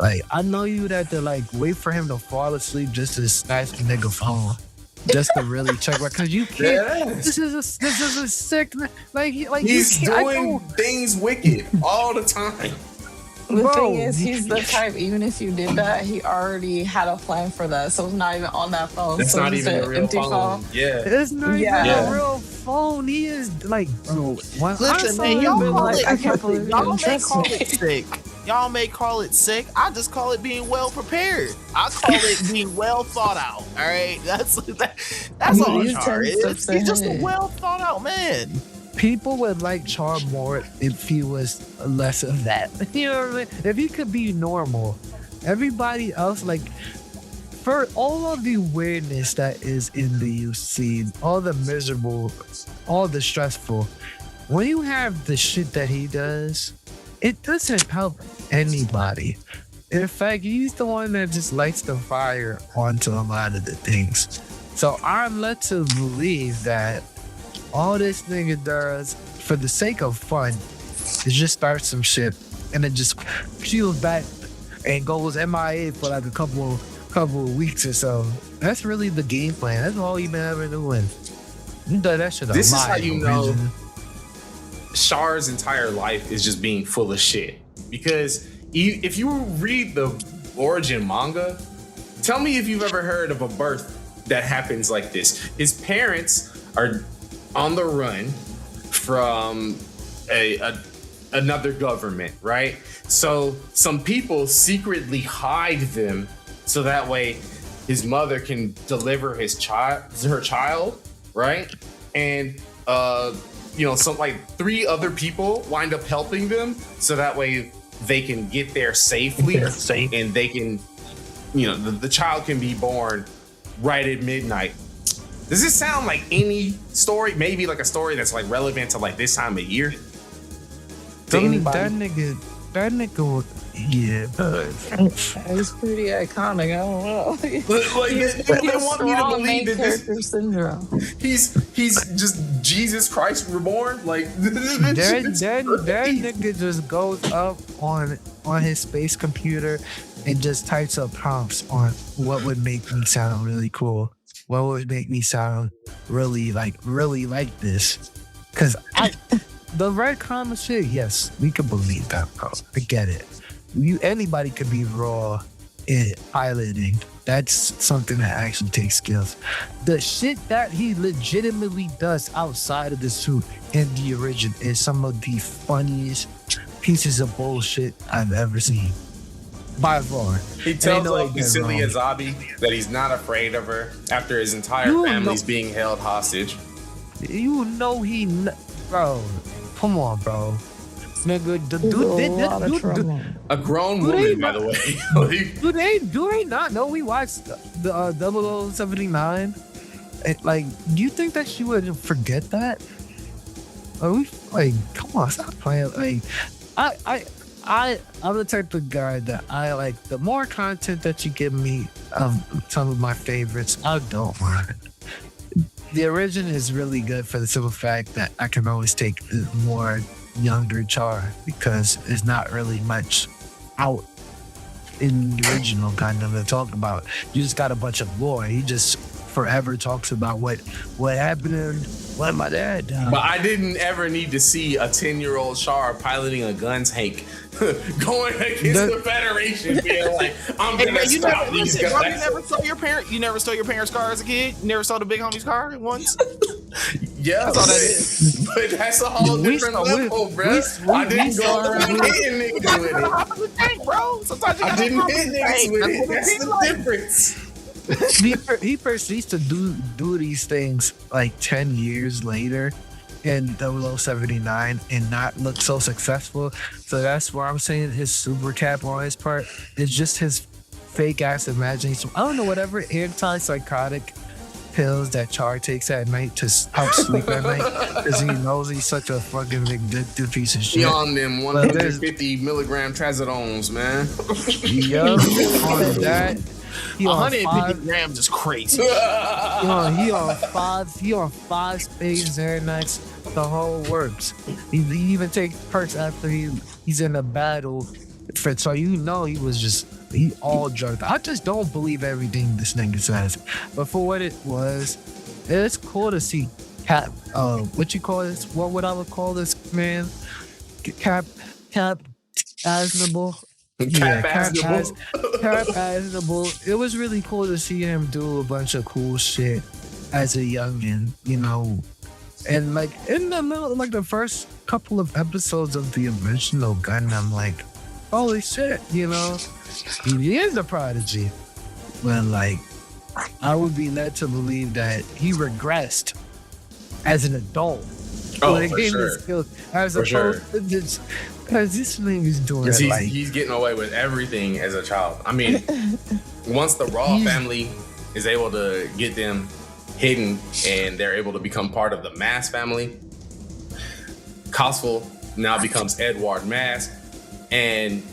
like, I know you'd have to, like, wait for him to fall asleep just to snatch the nigga phone, just to really check, because you can't. Yes. This is a sick, like he's doing things wicked all the time. The thing is, he's the type, even if you did that, he already had a plan for that. So it's not even on that phone. It's not even a real phone. Yeah. It's not even a real phone. He is like, bro. Listen, man, y'all Trust may call it sick. Y'all may call it sick. I just call it being well prepared. I call it being well thought out. All right, that's all Char is. He's just a well thought out man. People would like Char more if he was less of that. You know what I mean? If he could be normal. Everybody else, like, for all of the weirdness that is in the UC, all the miserable, all the stressful, when you have the shit that he does, it doesn't help anybody. In fact, he's the one that just lights the fire onto a lot of the things. So I'm led to believe that all this nigga does for the sake of fun is just start some shit and then just peels back and goes MIA for like a couple of weeks or so. That's really the game plan. That's all you been ever doing. You done that shit a lot. This is how you know Char's entire life is just being full of shit. Because if you read the origin manga, tell me if you've ever heard of a birth that happens like this. His parents are on the run from another government, right? So some people secretly hide them so that way his mother can deliver her child, right? And some like 3 other people wind up helping them so that way they can get there safely and they can, the child can be born right at midnight. Does this sound like any story? Maybe like a story that's like relevant to like this time of year? That nigga, yeah. It's pretty iconic. I don't know. Like, you want me to believe that character syndrome. He's just Jesus Christ reborn? Like that nigga just goes up on his space computer and just types up prompts on what would make me sound really cool. What would make me sound really like this? Because the red common shit, yes, we can believe that, bro. I get it. Anybody could be raw in piloting. That's something that actually takes skills. The shit that he legitimately does outside of the suit in the origin is some of the funniest pieces of bullshit I've ever seen. By far. He tells Krissy Victory that he's not afraid of her after his entire family's being held hostage. Bro, come on, bro. Nigga, a grown woman, by the way. do they not know we watched the 0079? Like, do you think that she would forget that? Are we like, come on, stop playing. Like, I'm the type of guy that I like. The more content that you give me of some of my favorites, I don't mind. The origin is really good for the simple fact that I can always take the more younger Char because there's not really much out in the original Gundam to talk about. You just got a bunch of lore. He just forever talks about what happened and what my dad done. But I didn't ever need to see a 10-year-old Char piloting a gun tank going against the Federation, being like, I'm gonna stop these guys. Bro, you never stole your parents' car as a kid? You never stole the big homie's car once? Yeah, that's all that is. But that's a whole different level, bro. I didn't go hitting niggas with it. Bro. Sometimes I didn't hit niggas with it. That's the difference. He proceeds to do these things like 10 years later in 0079 and not look so successful. So that's why I'm saying his super cap on his part is just his fake ass imagination. I don't know, whatever antipsychotic pills that Char takes at night to help sleep at night because he knows he's such a fucking addictive piece of shit. He on them 150 milligram trazodones, man. Yup, on that. 150 grams is crazy. He on five spades every night. The whole works. He even takes perks after he's in a battle. So he all drugged. I just don't believe everything this nigga says. But for what it was, it's cool to see Cap. What you call this? What would I would call this man? Cap Aznable. Cap Aznable. It was really cool to see him do a bunch of cool shit as a youngin. And like in the middle, like the first couple of episodes of the original Gundam, like, holy shit, you know, he is a prodigy. But like, I would be led to believe that he regressed as an adult. Oh, like, for sure. Skills, as For opposed to just, because this thing is doing he's getting away with everything as a child. I mean, once the Raw family is able to get them hidden and they're able to become part of the Mass family, Cosful now becomes Edward Mass, and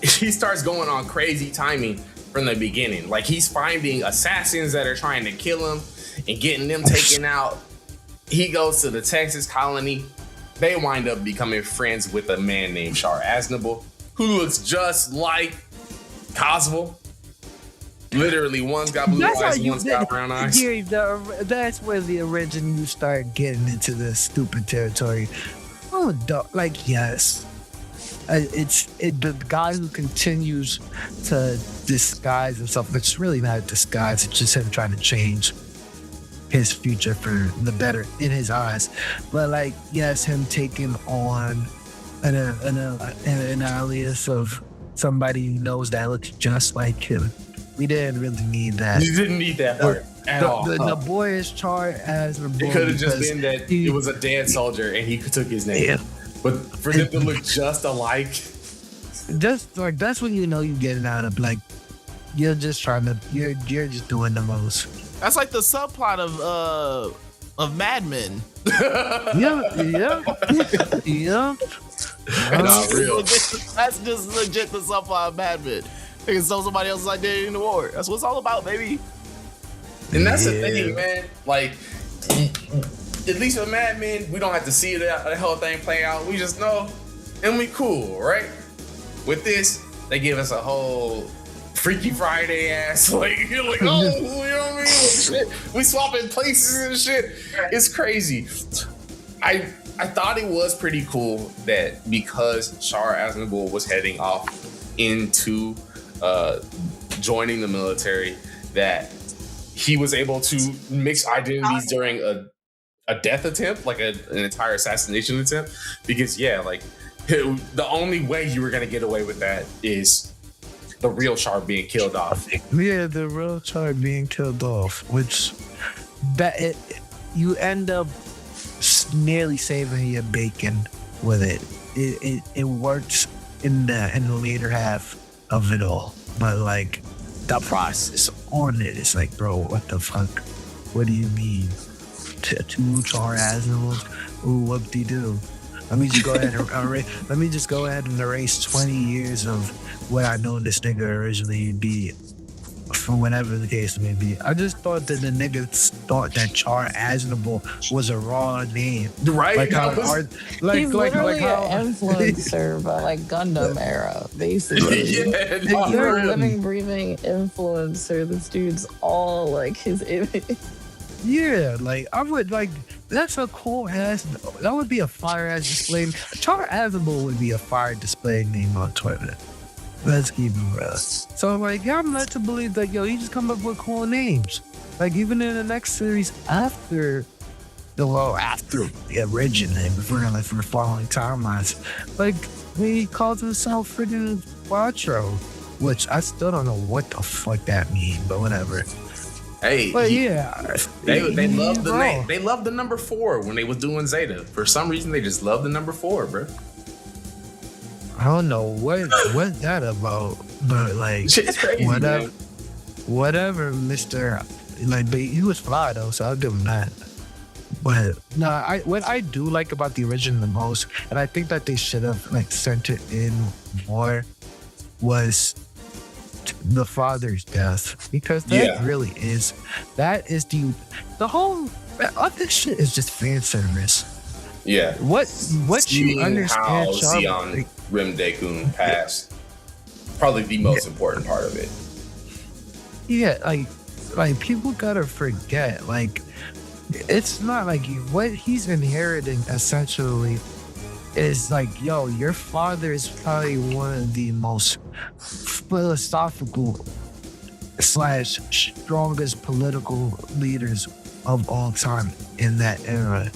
he starts going on crazy timing from the beginning. Like, he's finding assassins that are trying to kill him and getting them taken out. He goes to the Texas colony. They wind up becoming friends with a man named Char Aznable, who looks just like Cosmo. Literally, one's got blue eyes, one's got brown eyes. That's where the origin you start getting into the stupid territory. Oh, like, yes. It's the guy who continues to disguise himself. It's really not a disguise. It's just him trying to change his future for the better in his eyes. But like, yes, him taking on an alias of somebody who knows that looks just like him. We didn't really need that. You didn't need that part at all. The boy is Char Aznable. It could have just been that it was a dead soldier and he took his name. Yeah. But for them to look just alike, just like, that's when you know you get it out of, like, you're just trying to, you're just doing the most. That's like the subplot of Mad Men. Yeah. Not real. That's just legit the subplot of Mad Men. They can stole somebody else's identity in the war. That's what it's all about, baby. And that's the thing, man. Like, at least with Mad Men, we don't have to see the whole thing play out. We just know, and we cool, right? With this, they give us a whole Freaky Friday ass, like, you're like, oh, you know what I mean? Shit. We swapping places and shit. It's crazy. I thought it was pretty cool that because Char Aznable was heading off into joining the military, that he was able to mix identities during a death attempt, like an entire assassination attempt. Because the only way you were gonna get away with that is the real Char being killed off. Yeah, the real Char being killed off, which you end up nearly saving your bacon with it. It works in the later half of it all, but like the process on it, it's like, bro, what the fuck? What do you mean? Two Char Aznables? Ooh, whoop-de-doo. Let me just go ahead and erase 20 years of what I know this nigga originally be, from whatever the case may be. I just thought that the niggas thought that Char Aznable was a raw name. Right? He's literally an influencer by like Gundam era, basically. You're a living, breathing influencer. This dude's all like his image. Yeah, like, I would, like, that's a cool ass, that would be a fire ass display. Char Aznable would be a fire display name on Twitter. Let's keep it real. So, like, yeah, I'm led to believe that, he just come up with cool names. Like, even in the next series after the origin name, if we're following timelines, like, he calls himself freaking Quattro, which I still don't know what the fuck that means, but whatever. Hey, but they love the name. They love the number 4 when they was doing Zeta. For some reason, they just love the number 4, bro. I don't know what's that about, but like, shit's crazy, whatever, Mr. Like, but he was fly though, so I'll give him that. But no, what I do like about the original the most, and I think that they should have like sent it in more, was the father's death, because that really is the whole other shit is just fan service. Yeah. What Seeing you understand how Zeon Rimdekun passed, probably the most important part of it. Yeah, like people gotta forget, like, it's not like what he's inheriting essentially is like, your father is probably one of the most philosophical / strongest political leaders of all time in that era.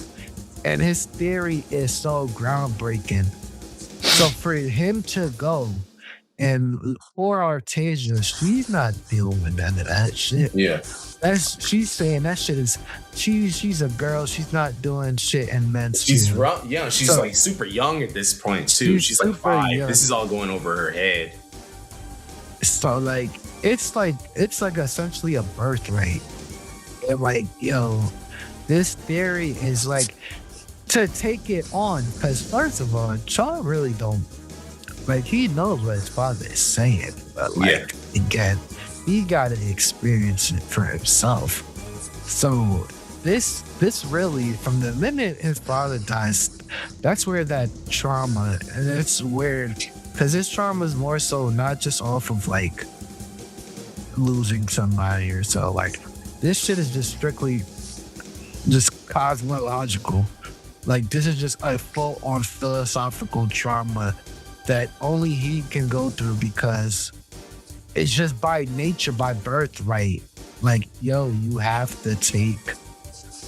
and his theory is so groundbreaking. So for him to go and poor Artesia, she's not dealing with none of that shit. Yeah. She's saying that shit is she's a girl, she's not doing shit in men's She's field. young. She's like super young at this point too. She's like 5. Young. This is all going over her head. So like it's like essentially a birthright. And like, yo, this theory is like to take it on, because first of all, Char really don't like, he knows what his father is saying, but like again, he gotta experience it for himself. So this really, from the minute his father dies, that's where that trauma, and it's weird because his trauma is more so not just off of like losing somebody or so. Like this shit is just strictly just cosmological. Like this is just a full-on philosophical trauma that only he can go through, because it's just by nature, by birthright. Like, yo, you have to take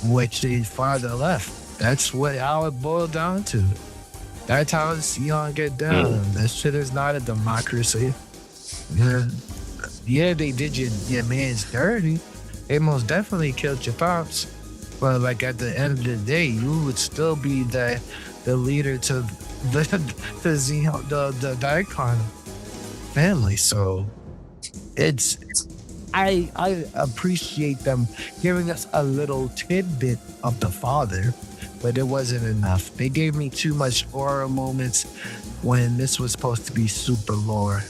what his father left. That's how it boiled down to. That's how Zeon get down. That shit is not a democracy. Yeah, they did your man's dirty. They most definitely killed your pops. But like at the end of the day, you would still be the leader to the Zeon, the Daikon family. So I appreciate them giving us a little tidbit of the father, but it wasn't enough. They gave me too much horror moments when this was supposed to be super lore.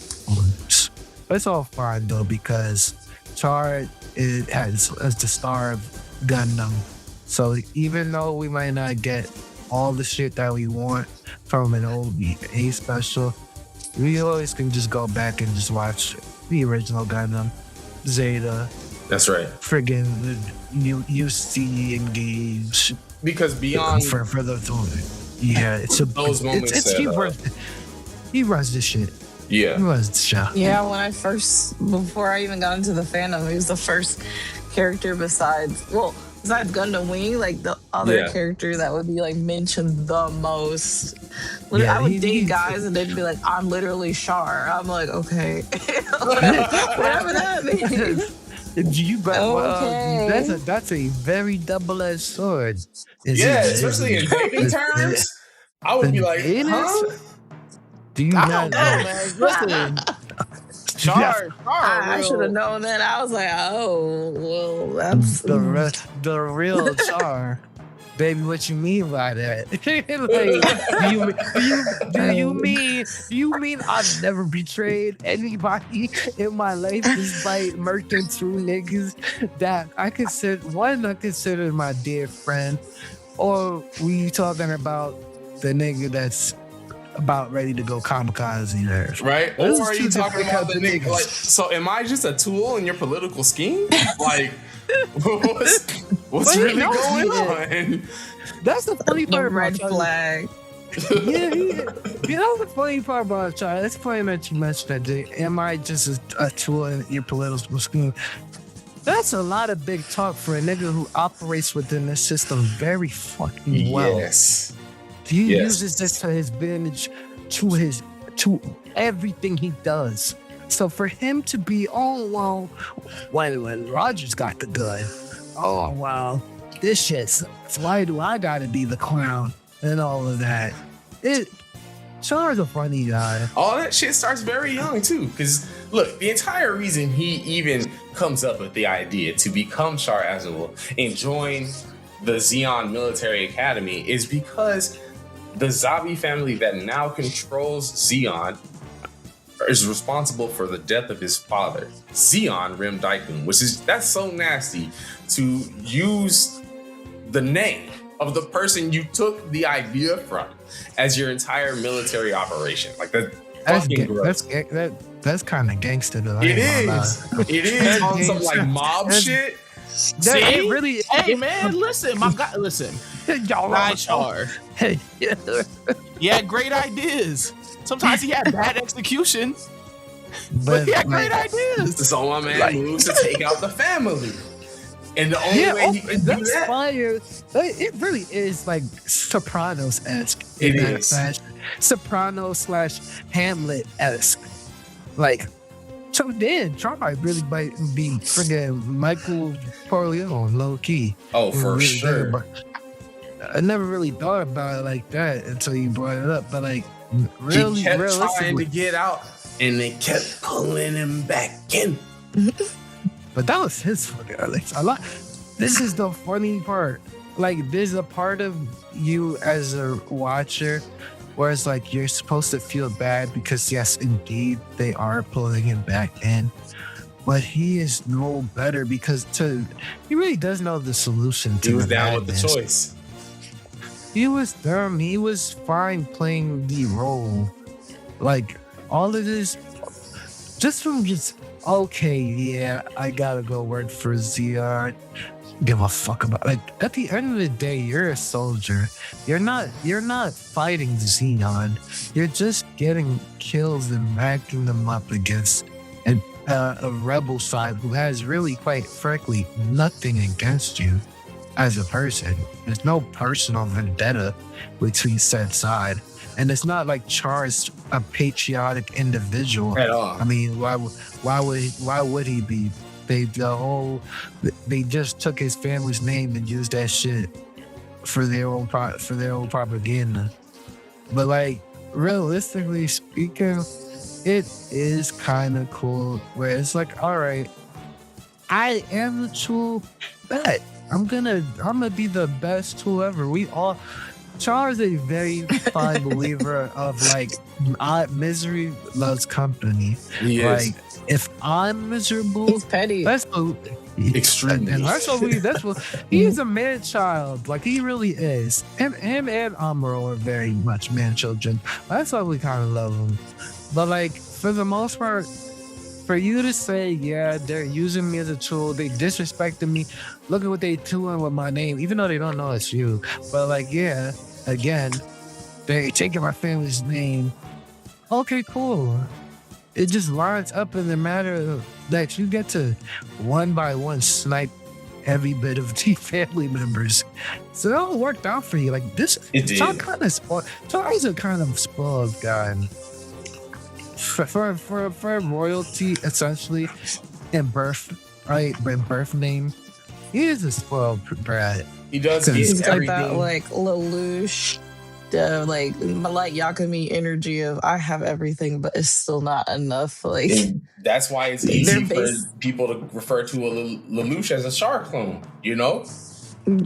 But it's all fine though, because Char has the star of Gundam. So even though we might not get all the shit that we want from an old Ace special, we always can just go back and just watch the original Gundam, Zeta. That's right. Friggin' UC Engage. Because beyond for the yeah, it's a those moments. He runs this shit. Yeah. He runs the show. Yeah, before I even got into the fandom, he was the first character besides Gundam Wing, like the other character that would be like mentioned the most. I would date guys and they'd be like, I'm literally Char. I'm like, okay. Whatever that means. That's a very double-edged sword. Especially in dating terms. I would be like, huh? Do you not know, man? Listen. Char, I should have known that. I was like, oh, well, that's the real Char. Baby, what you mean by that? Do you mean I've never betrayed anybody in my life despite murking 2 niggas that I consider my dear friend? Or were you talking about the nigga that's about ready to go kamikaze there? Right? Or are you talking about the nigga? Like, so am I just a tool in your political scheme? Like, what's really going on? That's the funny part. Red flag. Yeah, that's the funny part about Char. That's funny that you mentioned that. Am I just a tool in your political scheme? That's a lot of big talk for a nigga who operates within this system very fucking well. Yes. He uses this to his advantage, to everything he does. So for him to be, when Roger's got the gun, this shit's, why do I gotta be the clown and all of that? Char's a funny guy. All that shit starts very young too, because look, the entire reason he even comes up with the idea to become Char Aznable and join the Zeon Military Academy is because the Zabi family that now controls Zeon is responsible for the death of his father, Zeon Rim Daikun, that's so nasty to use the name of the person you took the idea from as your entire military operation. Like that's kind of gangster though. It is on some like mob shit. It really. Hey man, listen, my guy. Listen, Char. He had great ideas. Sometimes he had bad execution, but he had great ideas. So my man moves to take out the family. And the only way he can do that's that, fire. It really is like Sopranos-esque It in that is. fashion. Sopranos/Hamlet-esque. Like, so then Char really might be friggin' Michael Corleone, low key. oh, for Really sure. good, but I never really thought about it like that until you brought it up. But like, really, He kept trying realistically, to get out, and they kept pulling him back in. but that was his fucking. Like, a lot. This is the funny part. Like, there's a part of you as a watcher where it's like you're supposed to feel bad because yes, indeed, they are pulling him back in. But he is no better because he really does know the solution to He was the down with the madness. choice. He was dumb. He was fine playing the role. Like, all of this, just from just, okay, yeah, I gotta go work for Zeon. Give a fuck about, like, at the end of the day, you're a soldier. You're not fighting Zeon. You're just getting kills and backing them up against a rebel side who has really, quite frankly, nothing against you as a person. There's no personal vendetta between said side. And it's not like Char's a patriotic individual. At all. I mean, why would he be? They just took his family's name and used that shit for their own propaganda. But like, realistically speaking, it is kind of cool where it's like, all right, I am the tool, bet I'm gonna be the best tool ever. Char is a very fine believer of like, misery loves company. He is. Like, if I'm miserable, He's petty. Extremely. and that's what he's a man child. Like, he really is. Him and Amuro are very much man children. That's why we kind of love him. But like, for the most part, for you to say, yeah, they're using me as a tool, they disrespected me, look at what they doing with my name, even though they don't know it's you. But like, yeah, again, they taking my family's name. Okay, cool. It just lines up in the matter that you get to one by one snipe every bit of the family members. So it all worked out for you. Like, this, It did. Char kind of spoiled. Char's a kind of spoiled guy. For royalty, essentially, in birth, right? By birth name, he is a spoiled brat. He does He's He's get got everything. that like Lelouch, like Yakami energy of I have everything, but it's still not enough. Like, And that's why it's They're easy for based- people to refer to a Lelouch as a Char clone, you know?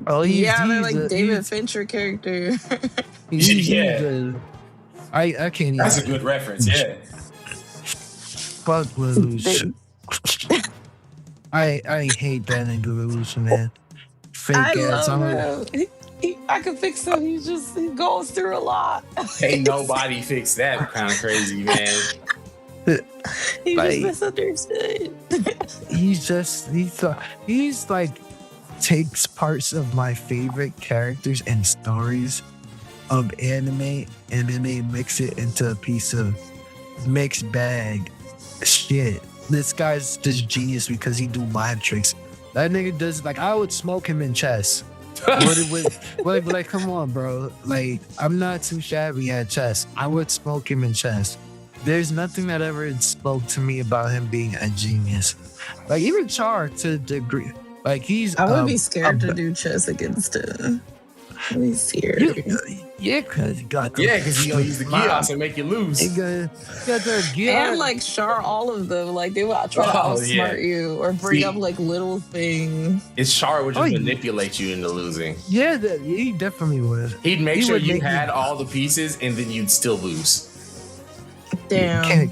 Oh, yeah, they're like David Fincher character. Yeah. I can't even. That's a good reference, yeah. Fuck Lelouch. I hate that nigga Lelouch, man. Fake I ass. love him. I can fix him. He goes through a lot. Ain't nobody fix that kind of crazy, man. He's Like- just misunderstood. He's like takes parts of my favorite characters and stories of anime and then they mix it into a piece of mixed bag shit. This guy's just genius because he do mind tricks. That nigga does, like, I would smoke him in chess. Like, come on, bro. Like, I'm not too shabby at chess. I would smoke him in chess. There's nothing that ever spoke to me about him being a genius. Like, even Char, to a degree. Like, he's... I would be scared to do chess against him. I'd be scared. Yeah, because he got the... Yeah, because he gonna use the Geass and make you lose. He got the And like Char, all of them, like they will try to Oh, outsmart yeah. you or bring See. up like little things. It's Char would just Oh, yeah. manipulate you into losing. Yeah, he definitely would. He'd make He sure would you make had you- all the pieces and then you'd still lose. Damn,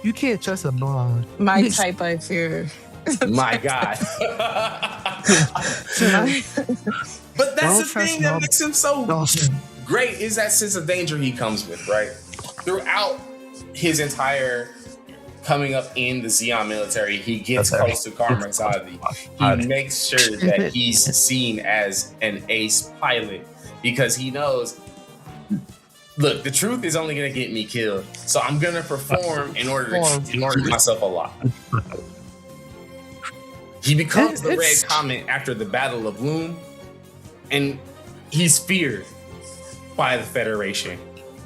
You can't trust a blonde. my type I fear. My God. But that's Don't the trust thing that no- makes him so No, great is that sense of danger he comes with, right? Throughout his entire coming up in the Zeon military, he gets close to Kamikaze. He makes sure that he's seen as an ace pilot because he knows, look, the truth is only going to get me killed. So I'm going to perform in order to keep myself alive. He becomes the Red Comet after the Battle of Loom, and he's feared by the Federation.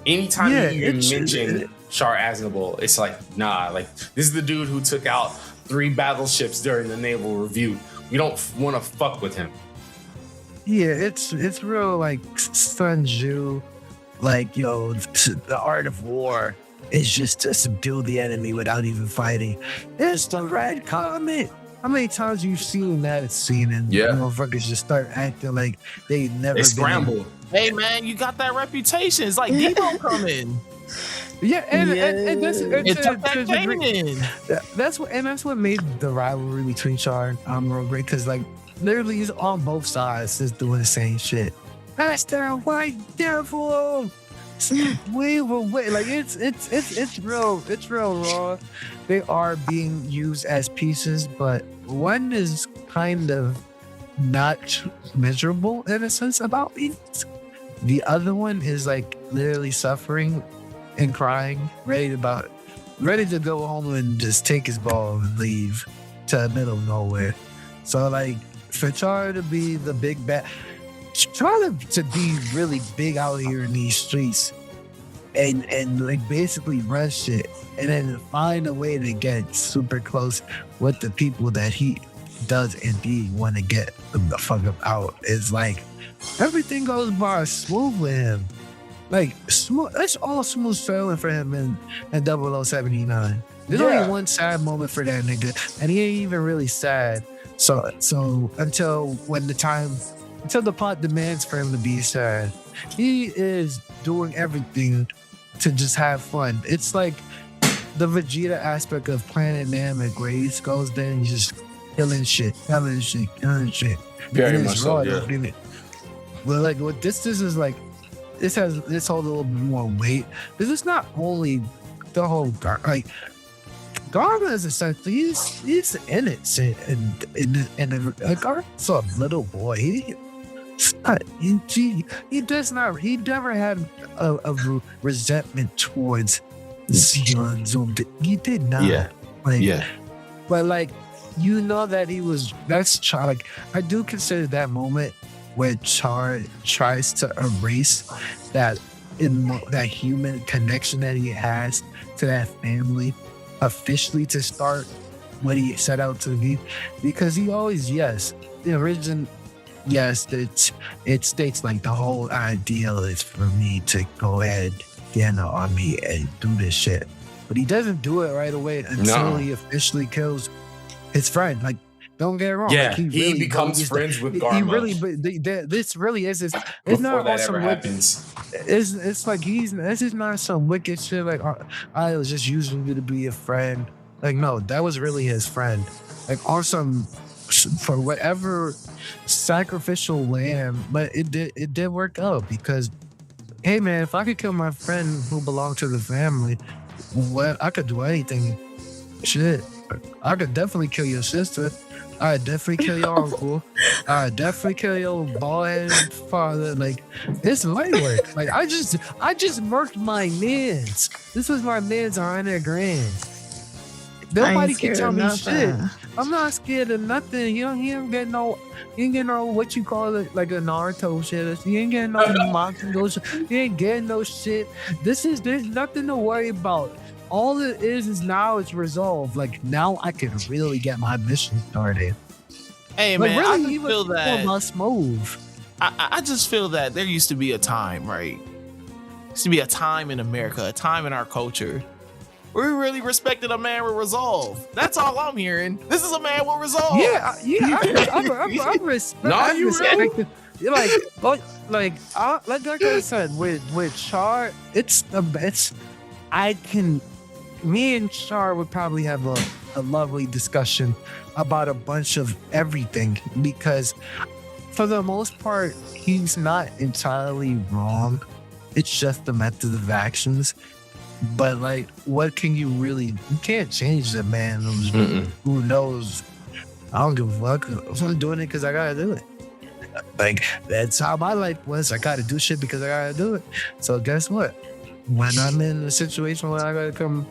Anytime you even mention Char Aznable, it's like, nah, like this is the dude who took out 3 battleships during the naval review. We don't want to fuck with him. Yeah, it's real like Sun Tzu, like, the art of war is just to subdue the enemy without even fighting. It's the Red Comet. How many times you've seen that scene and motherfuckers just start acting like they never scramble. Hey man, you got that reputation. It's like Debo coming. Yeah, and that's what made the rivalry between Char and Amuro great, because like literally he's on both sides just doing the same shit. Master White Devil. Wait, like it's real raw. They are being used as pieces, but one is kind of not miserable in a sense about it. The other one is like literally suffering and crying, ready to go home and just take his ball and leave to the middle of nowhere. So like for Char to be the big bad, Char to be really big out here in these streets and like basically run shit and then find a way to get super close with the people that he does indeed want to get the fuck out. Is like everything goes by smooth with him. Like smooth, it's all smooth sailing for him in 0079. There's only one sad moment for that nigga, and he ain't even really sad. So until the plot demands for him to be sad, he is doing everything to just have fun. It's like the Vegeta aspect of Planet Namek, where he goes there and he's just killing shit. Very much so, yeah. But like what this is like, this holds a little bit more weight. This is not only the whole like Garma is essentially he's innocent and Garma's a little boy. He never had a resentment towards Zeon Zoom. He did not. Yeah. But like, that's Char. Like, I do consider that moment where Char tries to erase that human connection that he has to that family officially to start what he set out to be, because he always the origin. Yes, it states like the whole ideal is for me to go ahead, get in the army and do this shit. But he doesn't do it right away until he officially kills his friend. Like, don't get it wrong. Yeah, like, he becomes friends with Garma. This really is. It's before not that some ever happens. It's like this is not some wicked shit. Like, I was just using you to be a friend. Like, no, that was really his friend. Like, on some for whatever sacrificial lamb, but it did work out, because hey man, if I could kill my friend who belonged to the family, what I could do anything. Shit, I could definitely kill your sister. I'd definitely kill your uncle. I'd definitely kill your bald-headed father. Like, it's light work. Like, I just murked my mans. This was my mans on their grand. Nobody can tell me shit. I'm not scared of nothing. You ain't get no what you call it, like a Naruto shit. You ain't getting no Makugo shit. You ain't getting no shit. There's nothing to worry about. All it is now it's resolved. Like, now I can really get my mission started. Hey like, man, really, I just feel that smooth. I just feel that there used to be a time, right? There used to be a time in America, a time in our culture, where we really respected a man with resolve. That's all I'm hearing. This is a man with resolve. Yeah. I respect. No, you really? Like I said, with Char, me and Char would probably have a lovely discussion about a bunch of everything, because for the most part, he's not entirely wrong. It's just the method of actions. But like, what can you can't change the man who knows, I don't give a fuck. I'm doing it because I gotta do it. Like, that's how my life was. I gotta do shit because I gotta do it. So guess what? When I'm in a situation where I gotta come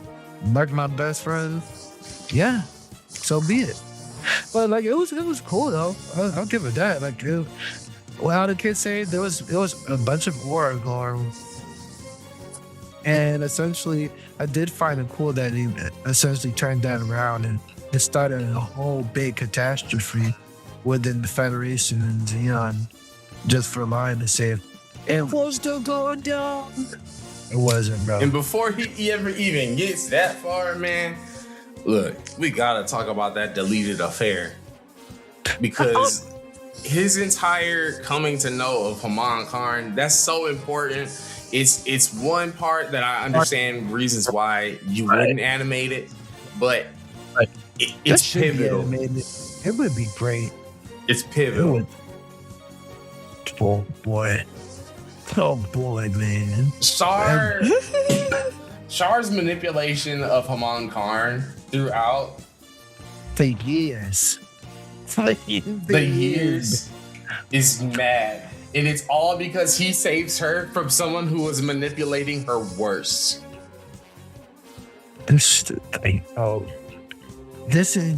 murk my best friend, yeah, so be it. But like it was cool though. I'll give it that. Like how the kids say it was a bunch of war going. And essentially, I did find it cool that he essentially turned that around and it started a whole big catastrophe within the Federation and Zeon just for lying to say it was still going down. It wasn't, bro. And before he ever even gets that far, man, look, we gotta talk about that deleted affair. Because his entire coming to know of Haman Karn, that's so important. It's one part that I understand reasons why you wouldn't animate it, but it's pivotal. It would be great. It's pivotal. Oh boy, man. Char's manipulation of Haman Karn throughout the years is mad. And it's all because he saves her from someone who was manipulating her worse. This is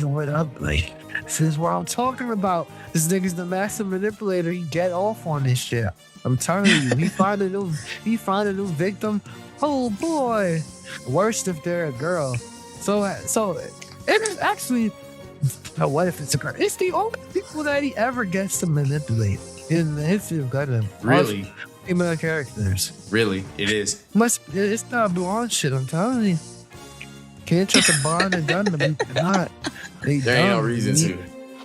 what I'm like. This is what I'm talking about. This nigga's the master manipulator. He get off on this shit. I'm telling you, he find a new victim. Oh boy, worst if they're a girl. So it is actually. What if it's a girl? It's the only people that he ever gets to manipulate in the history of Gundam. Really? Female characters. Really, it is. It's not blonde shit. I'm telling you. Can't trust a Bond and Gundam. They're not. There ain't no reason to.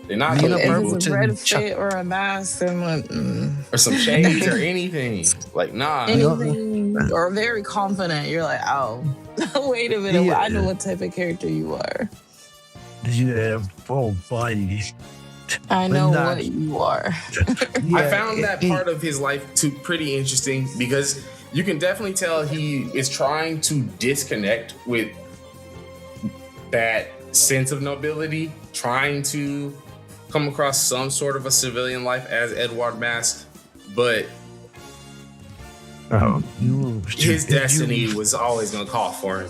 They're not If going it's a red fit or a mask, then like, or some shades or anything. Like, nah. anything, or very confident. You're like, oh, wait a minute. Yeah. I know what type of character you are. Yeah, full body. I know what you are. I found that part of his life too pretty interesting because you can definitely tell he is trying to disconnect with that sense of nobility, trying to come across some sort of a civilian life as Edward Mask, but his destiny was always gonna call for him.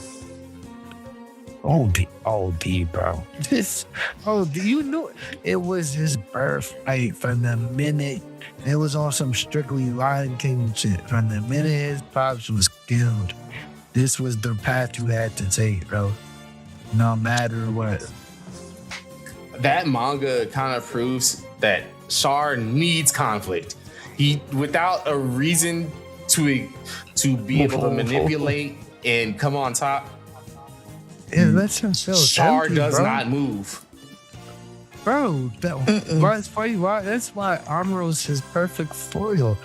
Oh, bro. You knew it was his birthright from the minute it was on some strictly Lion King shit. From the minute his pops was killed, this was the path you had to take, bro. No matter what. That manga kind of proves that Char needs conflict. He, without a reason to be able to manipulate and come on top, it lets him feel Char empty, does bro. not move. Bro, that's why Amuro's his perfect foil.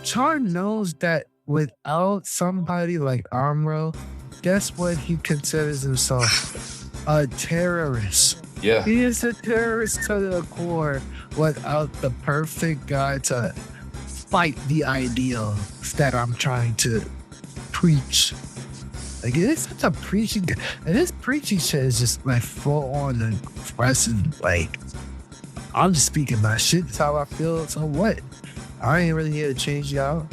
Char knows that without somebody like Amuro, guess what he considers himself? A terrorist. Yeah. He is a terrorist to the core without the perfect guy to fight the ideals that I'm trying to preach. Like, it's such a preaching, and this preaching shit is just like full on and pressing. Like, I'm just speaking my shit. That's how I feel. So what? I ain't really here to change y'all.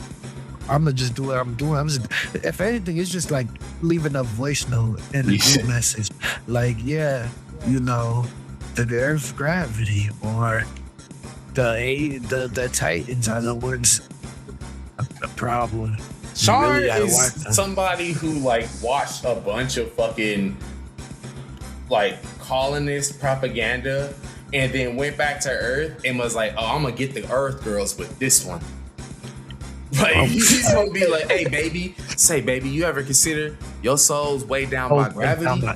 I'm gonna just do what I'm doing. If anything, it's just like leaving a voice note and a group message. Like, yeah, the Earth's gravity or the Titans are the ones the problem. Char is somebody who watched a bunch of fucking colonist propaganda and then went back to Earth and was like, oh, I'm gonna get the Earth girls with this one. He's gonna be like, hey baby, you ever consider your soul's weighed down by gravity?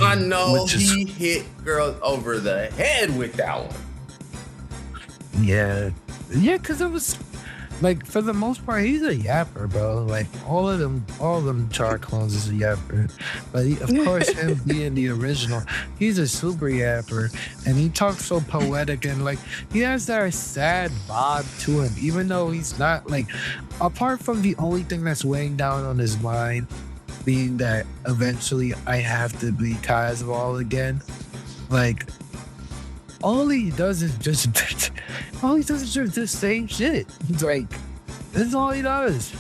I know he hit girls over the head with that one. Yeah, because it was for the most part, he's a yapper, bro. All of them Char clones is a yapper. But of course, him being the original, he's a super yapper. And he talks so poetic and he has that sad vibe to him, even though he's not apart from the only thing that's weighing down on his mind being that eventually I have to be Kai Aznable again. All he does is just the same shit. That's all he does.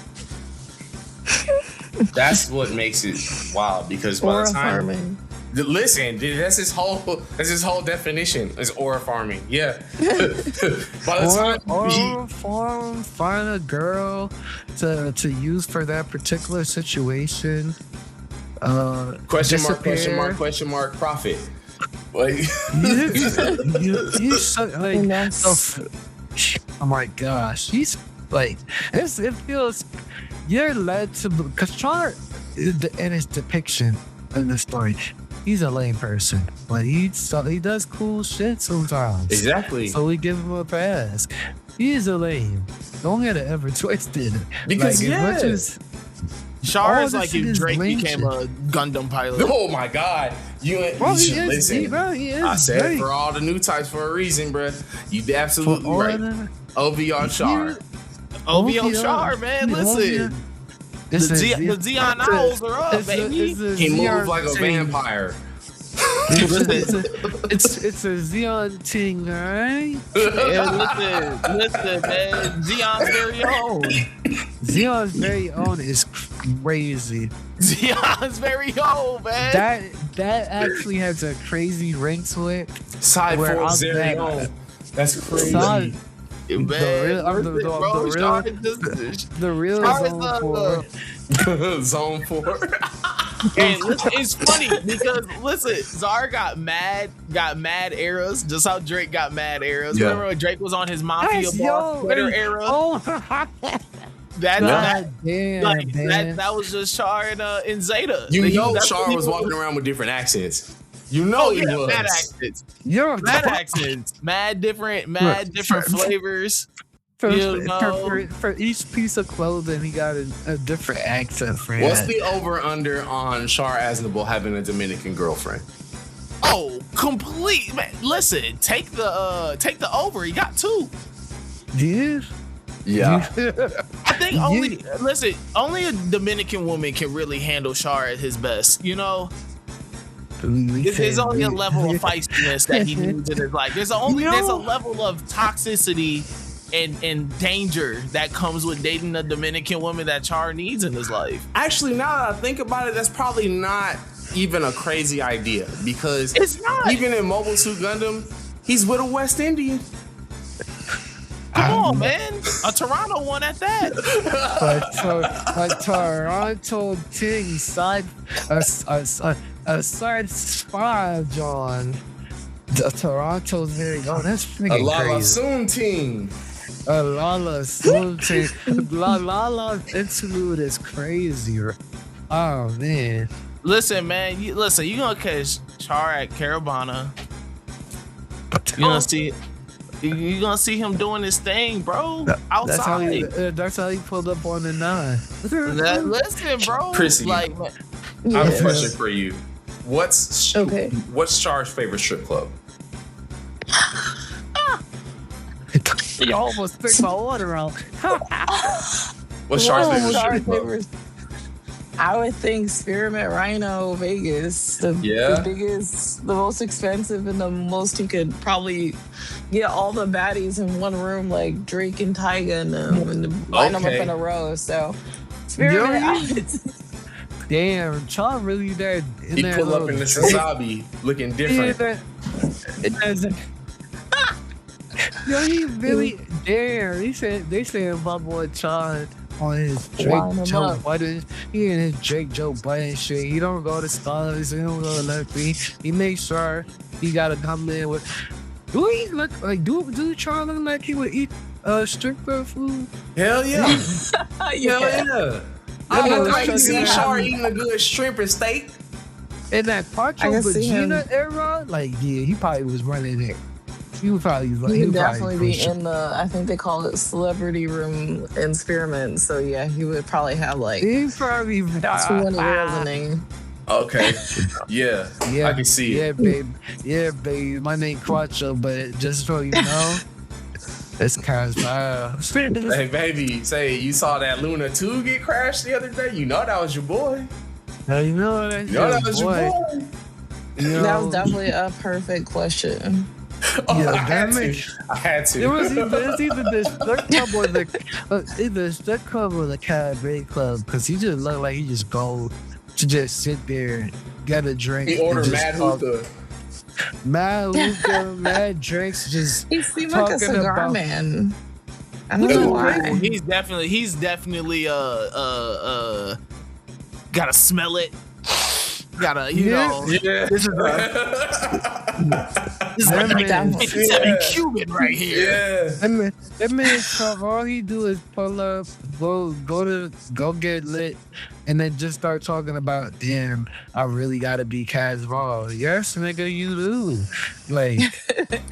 That's what makes it wild because by the time Listen, dude, that's his whole definition is aura farming. Yeah. By the time find a girl to use for that particular situation. Question mark, profit. Like, you so, like, oh my gosh, he's like, it feels you're led to, because Char in his depiction in the story, he's a lame person, but he does cool shit sometimes. Exactly. So we give him a pass. He is a lame. Don't get it ever twisted. Because like, as much as Char is like if Drake became a Gundam pilot. Oh my God. You should listen. He is I said great. For all the new types for a reason, bro. You absolutely right. OVR Char. OVO Char, man. Listen. The Zeon owls are up, baby. He moves like a vampire. It's a Zeon thing, alright? Yeah, listen, man. Zeon's very own is crazy. Zeon's very old, man. That actually has a crazy ring to it. Side 4 Zeon. That's crazy. The real Zone 4. And it's funny because listen, Zar got mad eras, just how Drake got mad eras. Yeah. Remember when Drake was on his Mafia bar Twitter era? That was just Char and Zeta. Char was walking around with different accents. He was. Mad accents. Mad different flavors. For each piece of clothing, he got a different accent for it. What's the over/under on Char Aznable having a Dominican girlfriend? Oh, complete, man. Listen, take the over. He got 2. Yeah. I think only a Dominican woman can really handle Char at his best. You know. There's only a level of feistiness that he needs in his life. There's a level of toxicity and danger that comes with dating a Dominican woman that Char needs in his life. Actually, now that I think about it, that's probably not even a crazy idea, because it's not. Even in Mobile Suit Gundam, he's with a West Indian. Come on, man. A Toronto one at that. But Toronto thing side spy, John. The Toronto's very that's freaking Lala Soon team. Lala Soon team. Lala interlude is crazy. Oh man. Listen, man. You gonna catch Char at Caravana. You're gonna see him doing his thing, bro. Outside. That's how he pulled up on the 9. Listen, bro. Krissy, I have a question for you. What's Char's favorite strip club? You almost picked my order out. What's Char's favorite strip club? I would think Spearmint Rhino Vegas. The biggest, the most expensive, and the most he could probably get all the baddies in one room, like Drake and Tyga, and line them up in a row. So Spearmint. Damn, Char really there. He pull up in the Sasabi looking different. It doesn't. Yo, he really there. They said my boy Char on his Drake Joe Budden. He in his Drake Joe Budden shit. He don't go to stars. He don't go to lefty. He makes sure he gotta come in with. Do he look like? Do Char look like he would eat strip club food? Hell yeah! Hell yeah! I can see Char eating a good shrimp and steak. In that Pacho Vagina era, like he probably was running it. He would probably he would definitely be in the, I think they call it celebrity room in Spearmint. So yeah, he would probably have like he'd probably 20 girls in him. Okay. Yeah. I can see it. Yeah, babe. My name Quattro, but just so you know, it's kind of Hey, baby, say you saw that Luna 2 get crashed the other day. You know that was your boy. You know that was your boy. That was definitely a perfect question. I had to. It was either the strip club or the strip club or the cabaret club, because he just looked like he just go to just sit there, get a drink. He ordered and mad hookah. Mad hookah, mad drinks, just He seemed like a talking cigar about man. I don't know why. He's definitely gotta smell it. Gotta, you know. Yeah. This is like that 57 Cuban right here. Yeah. That man Trump, all he do is pull up, go get lit, and then just start talking about, damn, I really gotta be Casval. Yes, nigga, you do. Like,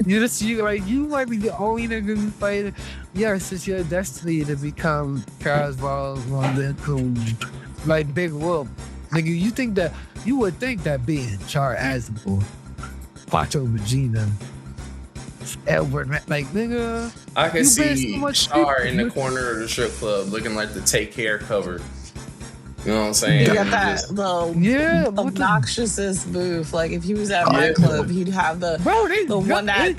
you might be the only nigga who fight. Yes, it's your destiny to become Casval on the like Big Whoop. Nigga, you would think that being Char Aznable, Quattro Vegeta, Edward, like, nigga. I can you see so Char in the corner of the strip club looking like the Take Care cover. You know what I'm saying? He got that little obnoxiousest booth. Like if he was at my club, he'd have the one that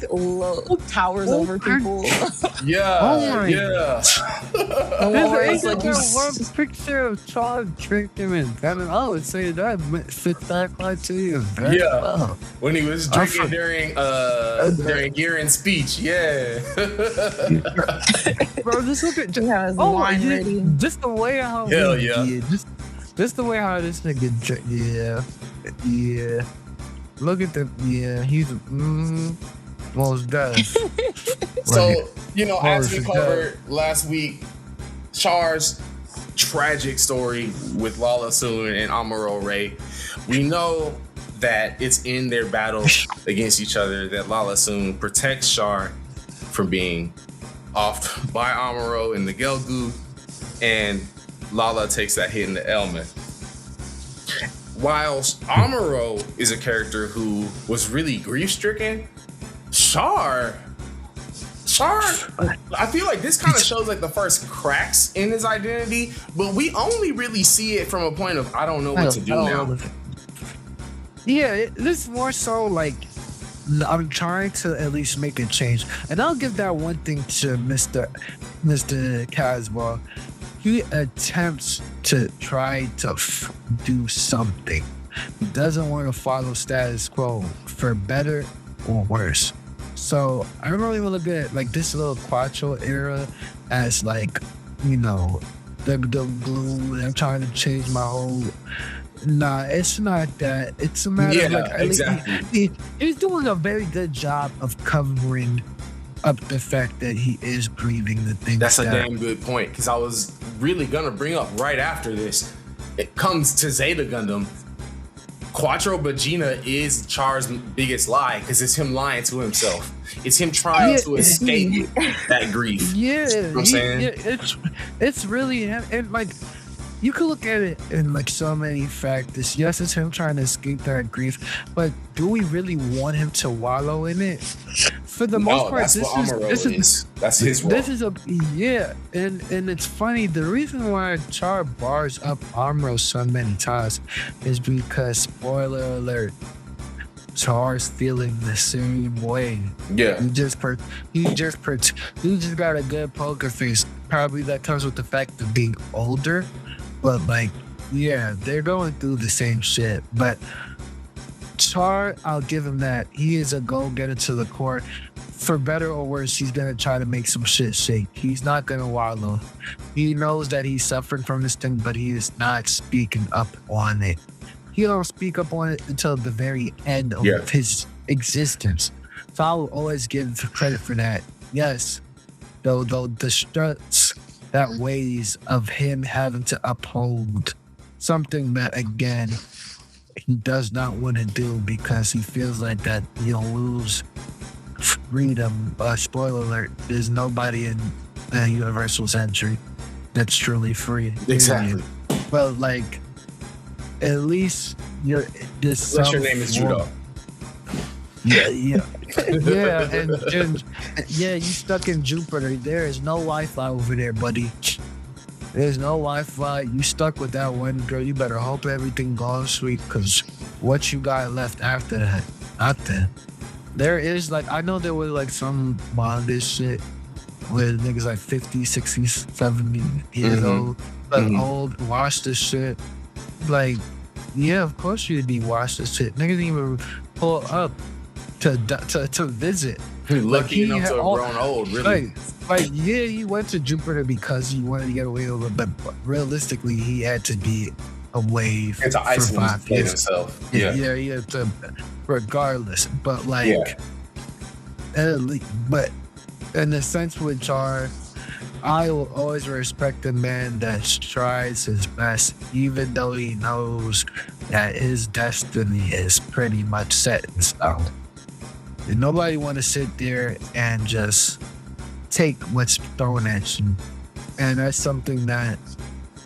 towers over people. Yeah, yeah. There's like one picture of Char drinking and I would say that fits that criteria very well. When he was drinking during Gihren's speech, bro, just look at wine ready. Just the way how just the way how this nigga look at he's most does. So as we covered last week, Char's tragic story with Lala Soon and Amuro Ray, we know that it's in their battle against each other that Lala Soon protects Char from being offed by Amuro in the Gelgu, and Lala takes that hit in the element. Whilst Amuro is a character who was really grief-stricken, Char, I feel like this kind of shows like the first cracks in his identity, but we only really see it from a point of I don't know what to do now. Yeah, this is more so like I'm trying to at least make a change, and I'll give that one thing to Mr. Caswell. He attempts to try to do something. He doesn't want to follow status quo for better or worse. So I really want to look at like this little Quattro era as like, the glue. I'm trying to change my whole. Nah, it's not that. It's a matter of like exactly. He's doing a very good job of covering up the fact that he is grieving the thing. That's a damn good point, because I was really gonna bring up right after this. It comes to Zeta Gundam. Quattro Vegeta is Char's biggest lie, because it's him lying to himself. It's him trying to escape that grief. Yeah, you know what I'm saying? Yeah, it's really, and like you could look at it in like so many factors. Yes, it's him trying to escape that grief, but do we really want him to wallow in it? For the most part, this is his role. This is and it's funny. The reason why Char bars up Amuro so many times is because, spoiler alert, Char's feeling the same way. Yeah, you just got a good poker face. Probably that comes with the fact of being older. But like, yeah, they're going through the same shit. But Char, I'll give him that. He is a go-getter to the core. For better or worse, he's gonna try to make some shit shake. He's not gonna wallow. He knows that he's suffering from this thing, but he is not speaking up on it. He don't speak up on it until the very end of his existence. So I will always give credit for that. Yes, though the struts that ways of him having to uphold something that, again, he does not want to do because he feels like that he'll lose freedom. Spoiler alert, there's nobody in the Universal Century that's truly free. Exactly. But like, at least you're this. Unless your name is Judo. Yeah, and you stuck in Jupiter. There is no Wi-Fi over there, buddy. There's no Wi-Fi. You stuck with that one girl. You better hope everything goes sweet, because what you got left after that, nothing. There is like, I know there was like some bondage shit where niggas like 50, 60, 70 years old, old, watch this shit. Like, Yeah, of course you'd be washed as shit. Niggas didn't even pull up to visit. Lucky enough to have grown old, really. Yeah, he went to Jupiter because he wanted to get away with it, but realistically, he had to be away It's an ice for 5 years. himself. Yeah, he had to, regardless. But but in the sense with Char, I will always respect a man that tries his best, even though he knows that his destiny is pretty much set in stone. And nobody want to sit there and just take what's thrown at you. And that's something that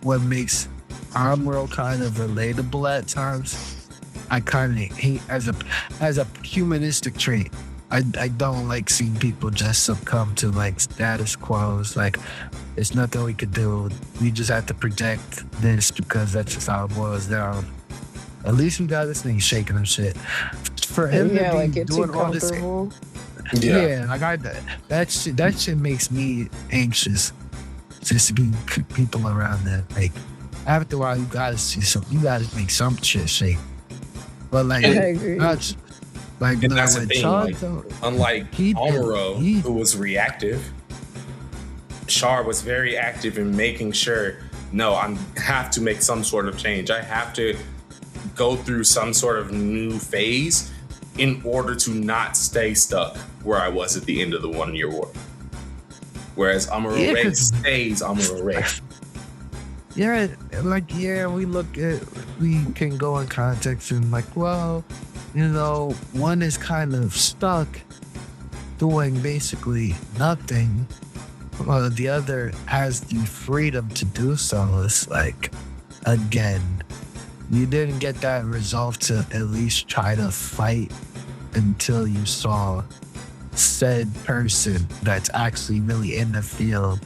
what makes our world kind of relatable at times. I kind of hate as a humanistic trait. I don't like seeing people just succumb to like status quos. Like, there's nothing we could do. We just have to protect this because that's just how it boils down. At least we got this thing shaking and shit. For him to be doing all this, that shit makes me anxious. Just to be people around that. Like, after a while, you gotta see something. You gotta make some shit shake. But like, that's the thing. Unlike Amuro, who was reactive, Char was very active in making sure, no, I have to make some sort of change. I have to go through some sort of new phase in order to not stay stuck where I was at the end of the 1 year war. Whereas Amuro Ray stays Amuro Ray. We can go in context and like, well, one is kind of stuck doing basically nothing. While the other has the freedom to do so. It's like, again, you didn't get that resolve to at least try to fight until you saw said person that's actually really in the field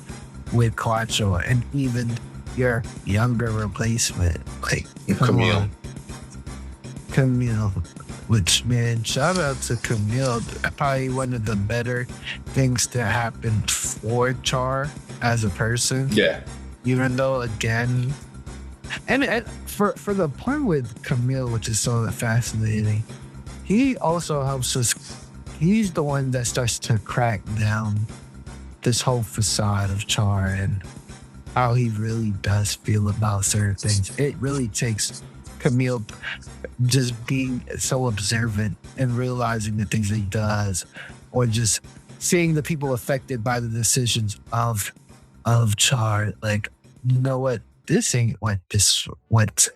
with Quattro and even your younger replacement. Like, Camille. Which, man, shout out to Camille. Probably one of the better things to happen for Char as a person. Yeah. Even though, again, and for the part with Camille, which is so fascinating, he also helps us. He's the one that starts to crack down this whole facade of Char and how he really does feel about certain things. It really takes Camille just being so observant and realizing the things that he does, or just seeing the people affected by the decisions of Char. Like, you know what? This ain't what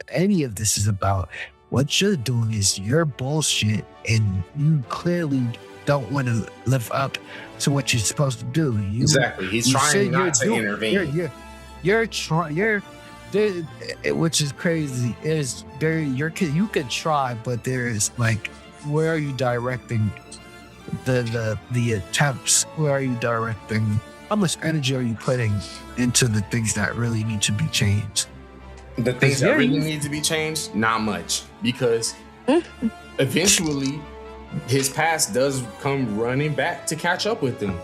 any of this is about. What you're doing is your bullshit, and you clearly don't want to live up to what you're supposed to do. Exactly. He's trying not to intervene. Which is crazy. You could try, but there is like, where are you directing the attempts? Where are you directing? How much energy are you putting into the things that really need to be changed? The things that really need to be changed, not much, because eventually his past does come running back to catch up with him.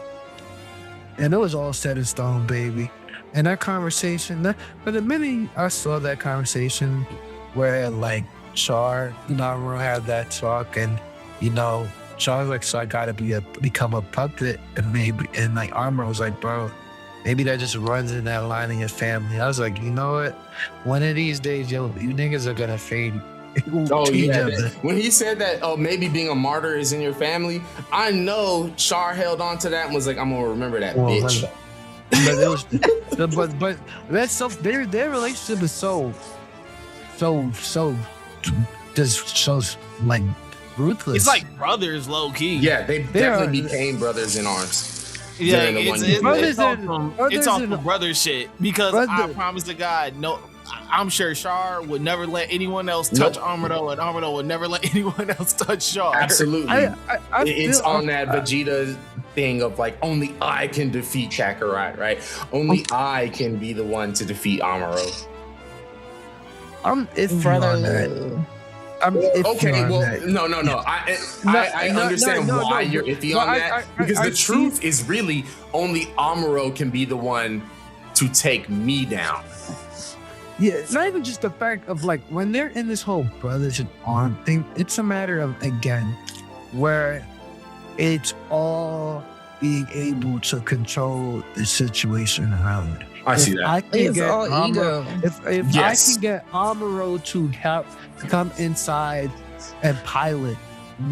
And it was all set in stone, baby. And that conversation, but the minute I saw that conversation where like Char and Amuro had that talk, and Char's like, so I gotta become a puppet, and like Amuro was like, bro, maybe that just runs in that line in your family. I was like, you know what? One of these days, you niggas are gonna fade. Oh yeah. When he said that, maybe being a martyr is in your family, I know Char held on to that and was like, I'm gonna remember that bitch. But it was, but that's so their relationship is so just shows like ruthless. It's like brothers, low key. Yeah, they definitely became brothers in arms. Yeah, it's all the brother shit. Because I promise to God, no, I'm sure Char would never let anyone else touch Amuro, and Amuro would never let anyone else touch Char. Absolutely, it's on that Vegeta thing of like, only I can defeat Kakarot, right? Only I can be the one to defeat Amuro. I'm iffy on that. No. I understand why you're iffy on that, because the truth is really only Amuro can be the one to take me down. Yeah, it's not even just the fact of like when they're in this whole brothers in arm thing, it's a matter of again where it's all being able to control the situation around. I see that. It's all ego. If Yes. I can get Amuro to come inside and pilot,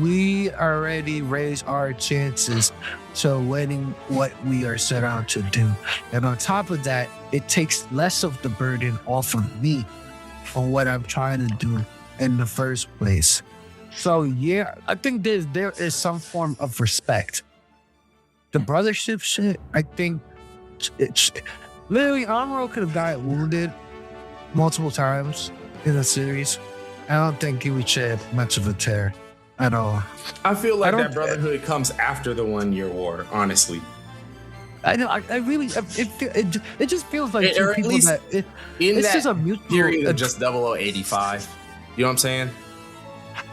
we already raise our chances to winning what we are set out to do. And on top of that, it takes less of the burden off of me on what I'm trying to do in the first place. So yeah, I think there is some form of respect. The brothership shit, I think it's literally Amuro could have died wounded multiple times in the series. I don't think he would shed much of a tear at all. I feel like that brotherhood comes after the 1 year war, honestly. I know. I really. It just feels like Or two at people least that in it's that just a mutual period of just 0085. You know what I'm saying?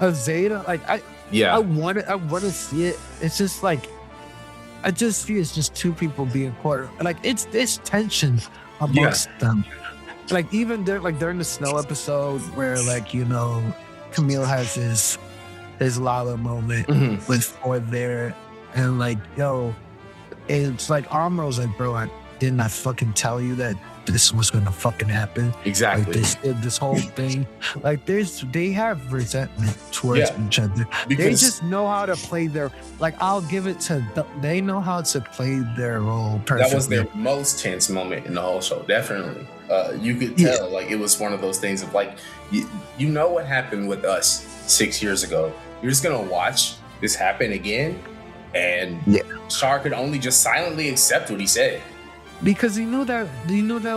a Zeta. Like I Yeah. want to see it. It's just like I just feel it's just two people being caught. Like it's this tension amongst them. Like even during the snow episode where like Camille has his Lala moment with Ford there, and like it's like Amuro's like, bro, didn't I fucking tell you that this was gonna fucking happen? Exactly. Like this whole thing. Like they have resentment towards each other. They Because- just know how to play I'll give it to they know how to play their role perfectly. That was their most tense moment in the whole show, definitely. You could tell, like, it was one of those things of like, you know what happened with us 6 years ago. You're just gonna watch this happen again, and Char could only just silently accept what he said. Because he knew that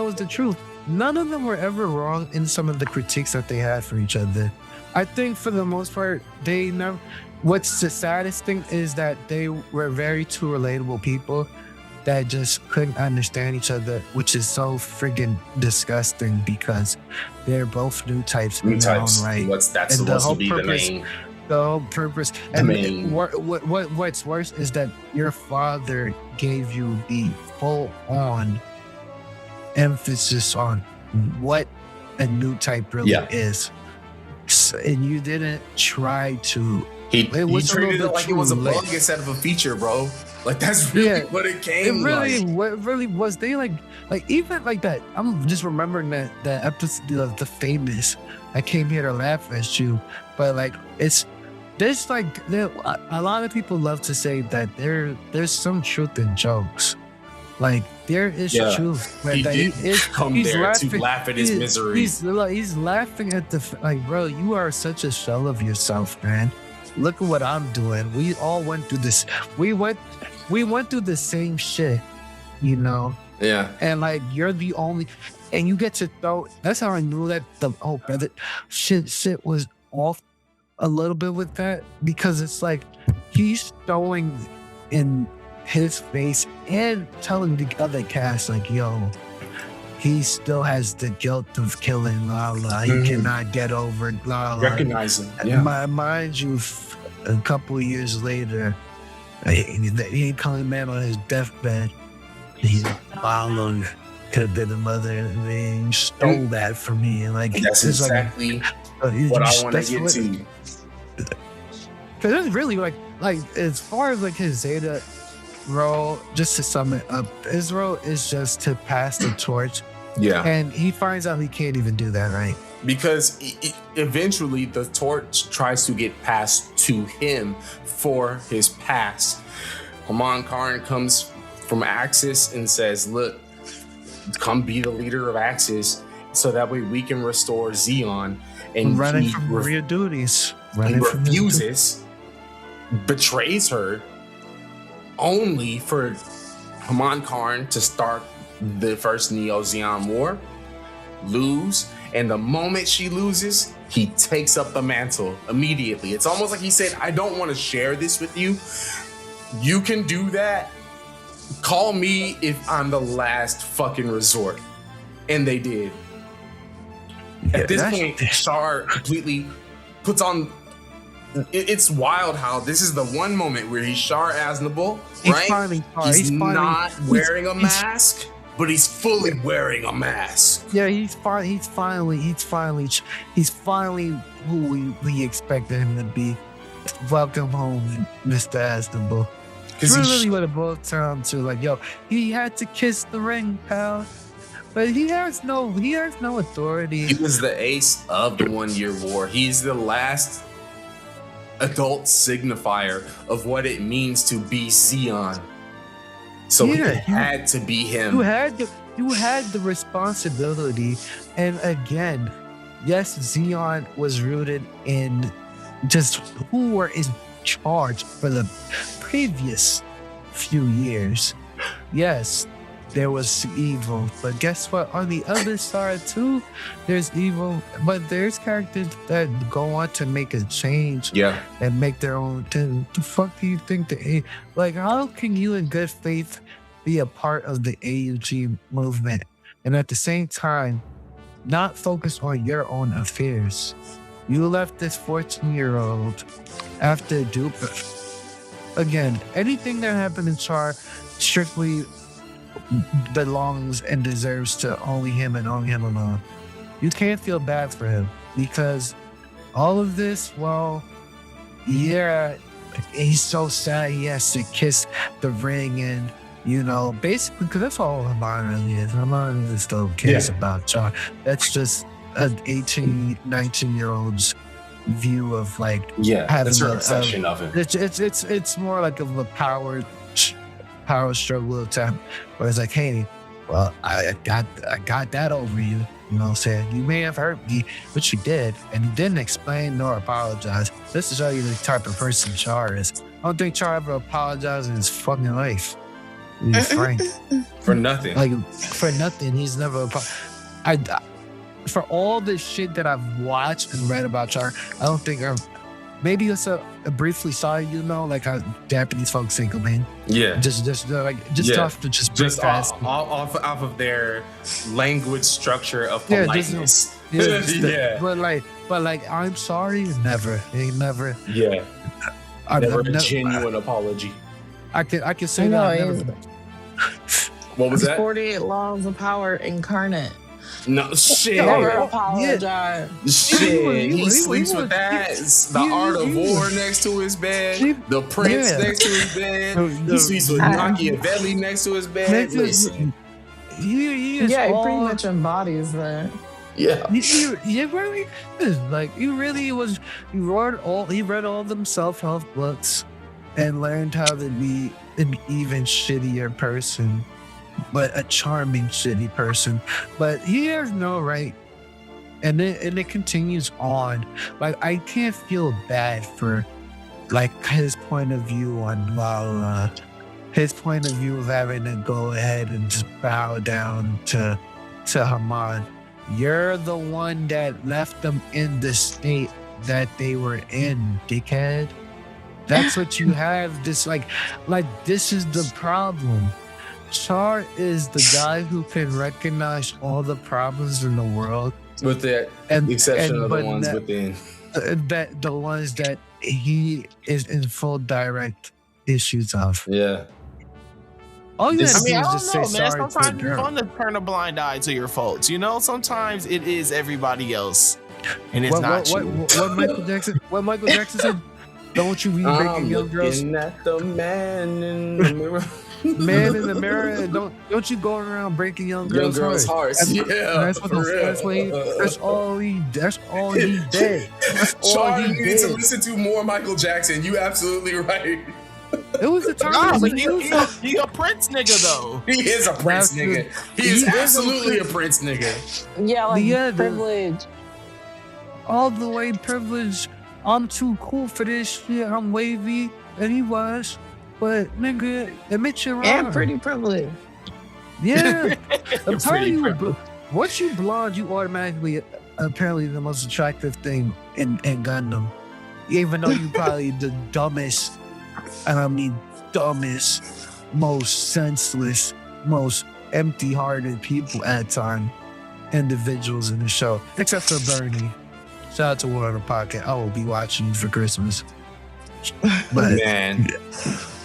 was the truth. None of them were ever wrong in some of the critiques that they had for each other. I think for the most part, they never. What's the saddest thing is that they were very two relatable people that just couldn't understand each other, which is so friggin' disgusting because they're both new types in their own right. That's supposed to be the whole purpose. And what's worse is that your father gave you the full-on emphasis on what a new type really is. And you didn't try to. He treated it like it was a bug instead of a feature, bro. Like that's really what it came. What really was. They like even like that. I'm just remembering that episode of The Famous. I came here to laugh at you, but like there's like a lot of people love to say that there's some truth in jokes. Like there is truth. He did come there to laugh at his misery. He's laughing at bro, you are such a shell of yourself, man. Look at what I'm doing. We all went through this. We went through the same shit, Yeah. And like you're the only, and you get to throw. That's how I knew that the brother shit was off a little bit with that, because it's like he's throwing in his face and telling the other cast like, yo, he still has the guilt of killing Lala. He cannot get over Lala. Recognize him. Yeah. Mind you, a couple of years later, he calling man on his deathbed. He's Lala could have been the mother, and he stole that from me. And like that's exactly what I want to get to. Because it's really like as far as like his Zeta role, just to sum it up, his role is just to pass the torch. Yeah. And he finds out he can't even do that, right? Because eventually the torch tries to get passed to him for his past. Haman Karn comes from Axis and says, look, come be the leader of Axis so that way we can restore Zeon. And running from real duties. He refuses, betrays her, only for Haman Karn to start the first Neo-Zeon War, lose, and the moment she loses, he takes up the mantle immediately. It's almost like he said, I don't want to share this with you. You can do that. Call me if I'm the last fucking resort. And they did. At this point, Char completely puts on... It's wild how this is the one moment where he's Char Aznable, right? He's not wearing a mask. but he's fully wearing a mask. Yeah, he's finally who we expected him to be. Welcome home, Mr. Aznable. Because really what it boils down to, like, yo, he had to kiss the ring, pal. But he has no authority. He was the ace of the 1 Year War. He's the last adult signifier of what it means to be Zeon. So he had to be him. You had the responsibility. And again, yes, Zeon was rooted in just who were in charge for the previous few years. Yes, there was evil, but guess what? On the other side too, there's evil, but there's characters that go on to make a change, and make their own thing. The fuck do you think how can you in good faith be a part of the AUG movement and at the same time not focus on your own affairs? You left this 14-year-old after Duper. Again, anything that happened in Char strictly belongs and deserves to only him and only him alone. You can't feel bad for him because all of this, well, yeah, he's so sad he has to kiss the ring and, you know, basically, because that's all Amon really is. Amon really still cares about Char. That's just an 18, 19-year-old's view of like having that's her obsession of him. It's more like of a power struggle attempt where it's like, hey, well, I got that over you. You know what I'm saying? You may have hurt me, but you did. And you didn't explain nor apologize. This is show you the type of person Char is. I don't think Char ever apologized in his fucking life. He's frank. For nothing. Like, for nothing. He's never for all the shit that I've watched and read about Char, I don't think maybe it's a briefly saw, you know, like how Japanese folks think of man. Yeah. Just off of their language structure of politeness. But like, I'm sorry, never. Never. Yeah. Never a genuine apology. I can say that. What was that? 48 Laws of Power incarnate. No shit. Never apologize. Shit. He sleeps with that. The Art of War next to his bed. The Prince next to his bed. He sleeps with Machiavelli next to his bed. Listen. He pretty much embodies that. Yeah. He really is. Like, he read all them self-help books and learned how to be an even shittier person. But a charming, shitty person. But he has no right. And it continues on. Like, I can't feel bad for, like, his point of view on Lala. His point of view of having to go ahead and just bow down to Hamad. You're the one that left them in the state that they were in, dickhead. That's what you have. This, like this is the problem. Char is the guy who can recognize all the problems in the world, with the exception of the ones within. The ones that he is in full direct issues of. Yeah. All you have to do I is don't just know, say man. sorry Sometimes to it's fun to turn a blind eye to your faults. You know, sometimes it is everybody else, and it's not you. What Michael Jackson said? Don't you be breaking young girls? Looking at the man in the mirror. Man in the mirror, don't you go around breaking young girls' hearts. That's all he did. That's all he did. Char, you need to listen to more Michael Jackson. You absolutely right. It was a time. He a Prince nigga though. He is a Prince nigga. He is absolutely a Prince nigga. Yeah, like privilege. All the way privilege. I'm too cool for this shit. I'm wavy, and he was. But nigga, admit you're wrong. And pretty privileged. Yeah, I'm telling you. Once you blonde, you automatically apparently the most attractive thing in Gundam. Even though you probably the dumbest, and I mean dumbest, most senseless, most empty-hearted people at time, individuals in the show, except for Bernie. Shout out to Water Pocket. I will be watching for Christmas. But man,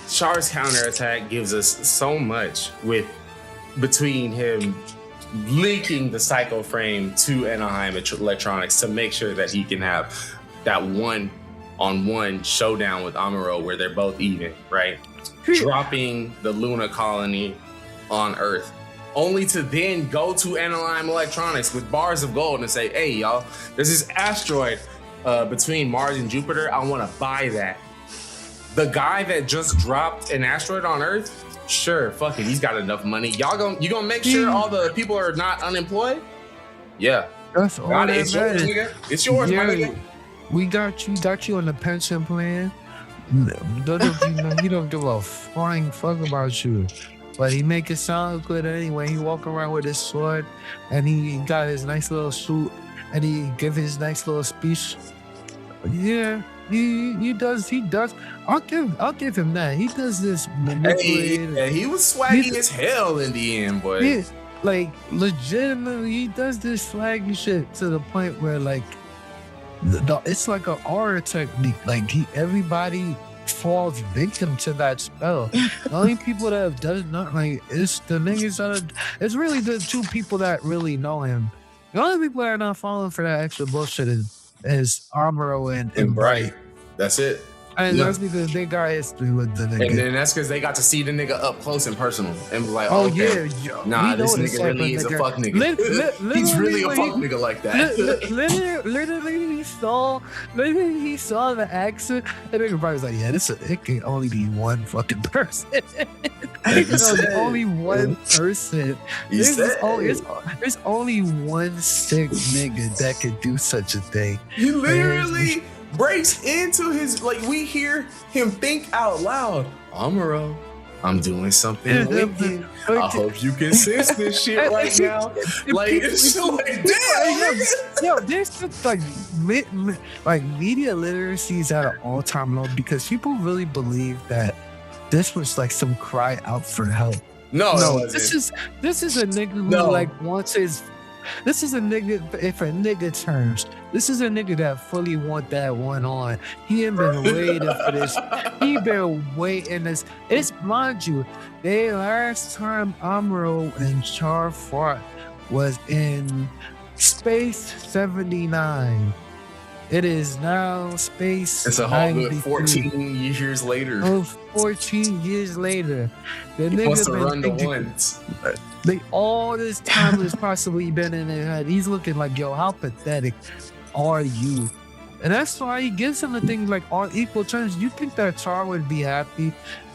Char's counterattack gives us so much with between him leaking the Psycho frame to Anaheim Electronics to make sure that he can have that one-on-one showdown with Amuro where they're both even, right? Dropping the Luna colony on Earth, only to then go to Anaheim Electronics with bars of gold and say, hey, y'all, there's this asteroid between Mars and Jupiter. I want to buy that. The guy that just dropped an asteroid on Earth, sure, fuck it, he's got enough money. You gonna make sure all the people are not unemployed? Yeah. That's all that it's yours, nigga. It's yours, my nigga. We got you on the pension plan. He don't give a flying fuck about you. But he make it sound good anyway. He walk around with his sword and he got his nice little suit and he give his nice little speech. Yeah, he does. I'll give him that. He does this manipulated. Hey, he was swaggy as hell in the end, boy. Yeah, like legitimately, he does this swaggy shit to the point where like it's like an aura technique. Like everybody falls victim to that spell. The only people that have done not like it's the niggas that it's really the two people that really know him. The only people that are not falling for that extra bullshit is Amuro and Bright. That's it. And that's because they got history with the nigga. And then that's because they got to see the nigga up close and personal and was like, okay, nah, this nigga really is a fuck nigga. He's really a fuck nigga like that. Literally, he saw the accent, and nigga probably was like, yeah, it can only be one fucking person. Only one person. There's only one sick nigga that could do such a thing. He literally breaks into his, like, we hear him think out loud, Amuro, I'm doing something wicked. I hope you can sense this shit right now. Like, it's so like, damn. Yo, there's just like media literacy is at an all-time low because people really believe that this was like some cry out for help. No, this is a nigga who like wants his. This is a nigga, if a nigga terms, this is a nigga that fully want that one on. He ain't been waiting for this. He been waiting this. It's, mind you, the last time Amuro and Char fought was in Space 79. It is now Space. It's a whole good 14 years later. Oh, 14 years later. The he nigga wants to been run thinking, the ones. Like all this time has possibly been in his head. He's looking like, yo, how pathetic are you? And that's why he gives him the things like on equal terms. You think that Char would be happy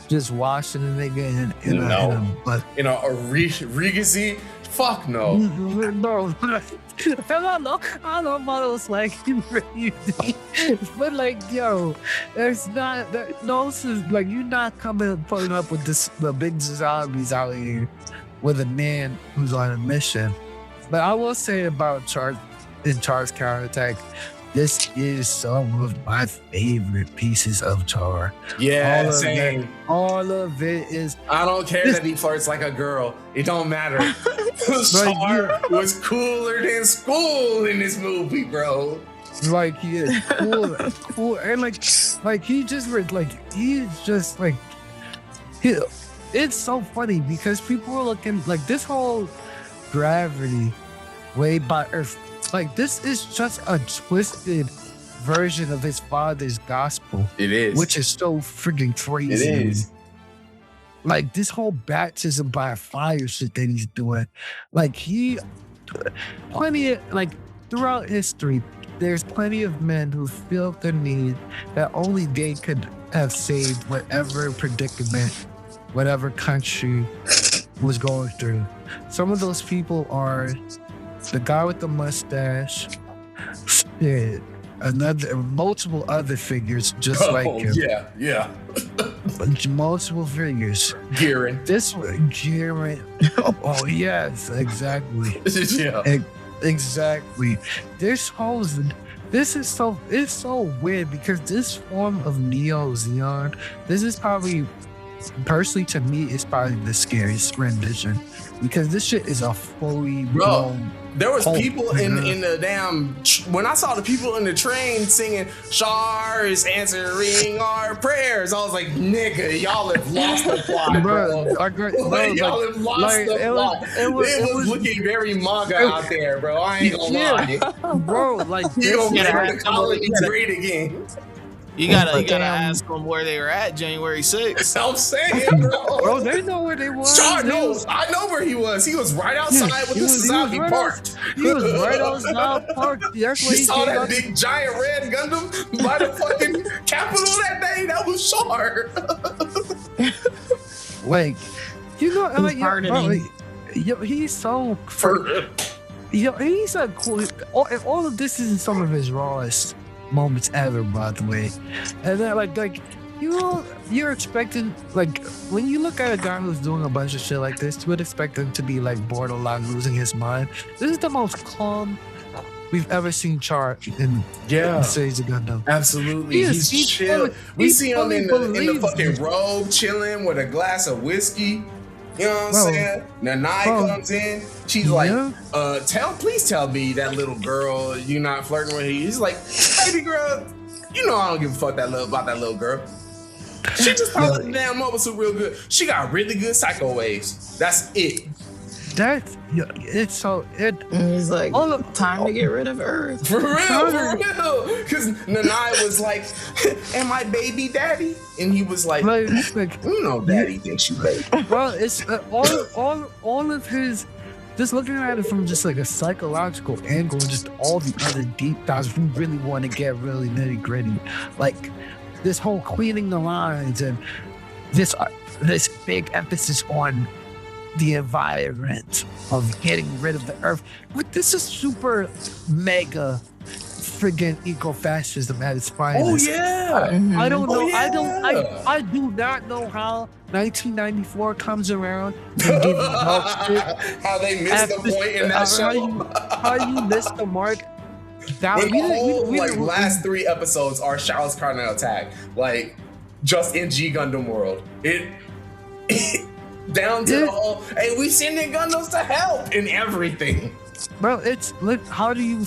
just watching a nigga in a Regency? Fuck no. No. I know models like you, but like, yo, there's not like you're not pulling up with the big zombies out here with a man who's on a mission. But I will say about Char's counterattack, this is some of my favorite pieces of Char. Yeah, same. All of it is. I don't care that he flirts like a girl. It don't matter. Char was cooler than school in this movie, bro. Like he is cool, and like he just like he's just like he. It's so funny because people are looking like this whole gravity way by Earth. Like this is just a twisted version of his father's gospel. It is, which is so freaking crazy. It is. Like this whole baptism by fire shit that he's doing. Like plenty of like throughout history, there's plenty of men who feel the need that only they could have saved whatever predicament, whatever country was going through. Some of those people are the guy with the mustache, multiple other figures just like him. Yeah. Multiple figures. Gearing. This one, Gearing. Oh yes, exactly. Yeah. Exactly. It's so weird because this form of Neo Zeon, this is probably personally to me is probably the scariest rendition because this shit is a fully blown. There was people in the damn when I saw the people in the train singing Char is answering our prayers. I was like, nigga, y'all have lost the plot, bro. Y'all have lost the plot. It was looking very manga out there, bro. I ain't gonna lie, bro. Like you gonna have to call it great again. You gotta ask them where they were at January 6th. I'm saying, bro, they know where they was. Char knows. I know where he was. He was right outside with the Suzuki Park. He was right outside Park. That's where he saw that big giant red Gundam by the fucking Capitol that day. That was Char. Like, you know, like, yo, he's so he's so cool. All of this is some of his rawest moments ever, by the way. And then like you know, you're expecting, like, when you look at a guy who's doing a bunch of shit like this, you would expect him to be like borderline losing his mind. This is the most calm we've ever seen Char in the series of Gundam. Absolutely. He's chill. We see him in the fucking robe chilling with a glass of whiskey. You know what I'm saying? Nanai comes in. She's like, please tell me that little girl you not flirting with. He's like, baby girl, you know I don't give a fuck about that little girl. She just popped the damn mobile suit real good. She got really good psycho waves. That's it. He's like, time to get rid of Earth. For real. Because Nanai was like, am I baby daddy? And he was like you know daddy thinks you baby. Well, it's all of his, just looking at it from just like a psychological angle, just all the other deep dives we really want to get really nitty gritty. Like this whole cleaning the lines and this big emphasis on the environment of getting rid of the Earth. But this is super mega friggin' eco-fascism at its finest. Oh yeah. I don't know. I do not know how 1994 comes around and gives how they missed the point in that show. How you missed the mark. When the whole last 3 episodes are Charles Carnell attack, like just in G Gundam world. It down to the whole, hey, we sending Gundams to help and everything. Bro, how do you?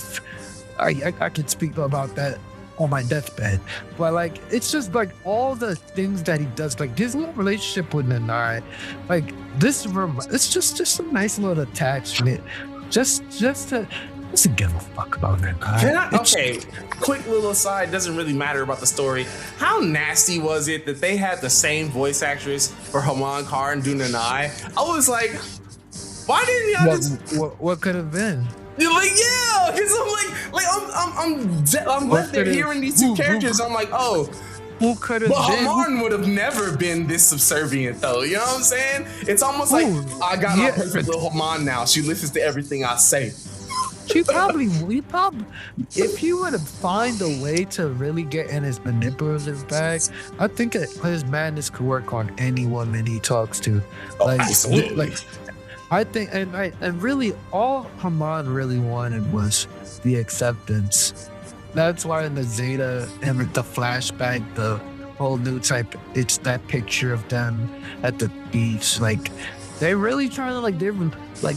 I could speak about that on my deathbed, but like it's just like all the things that he does, like his little relationship with Nanai, like it's just a nice little attachment, just to give a fuck about Nanai. Okay, quick little aside, doesn't really matter about the story. How nasty was it that they had the same voice actress for Haman Kar and Nanai? I was like, why didn't y'all what could have been? You're like, yeah, because I'm left there hearing these two characters. I'm like, oh, who could have but been? Haman would have never been this subservient, though. You know what I'm saying? It's almost like I got my perfect little Haman now. She listens to everything I say. We probably, if he would have find a way to really get in his manipulative bag, I think his madness could work on any woman he talks to. Absolutely. Like, I think, and really, all Haman really wanted was the acceptance. That's why in the Zeta and the flashback, the whole new type, it's that picture of them at the beach, like. They're really trying to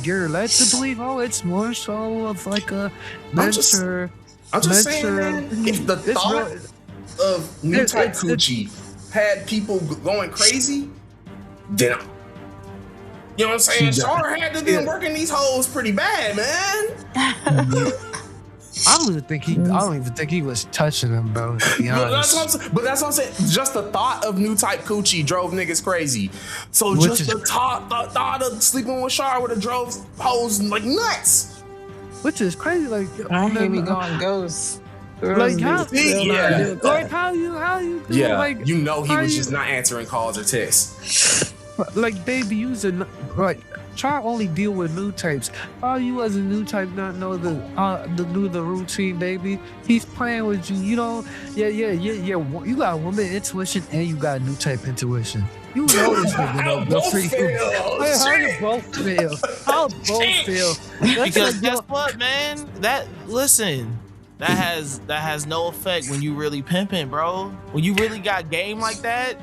you're led to believe, it's more so of like a mentor. I'm just saying, man, if the thought of new type Coochie had people going crazy, then you know what I'm saying? Char had to be working these hoes pretty bad, man. I don't even think he was touching them, bro. To be honest. But that's what I'm saying. Just the thought of new type Coochie drove niggas crazy. So the thought of sleeping with Char would have drove hoes like nuts. Which is crazy. Like I hate me going ghosts. Like how you do, like you know he was just not answering calls or texts. Like baby, using Char only deal with new types. How you as a new type not know the routine, baby? He's playing with you. You know, yeah. You got woman intuition and you got new type intuition. You know this nigga. How you both feel? Because guess what, man? That has no effect when you really pimping, bro. When you really got game like that.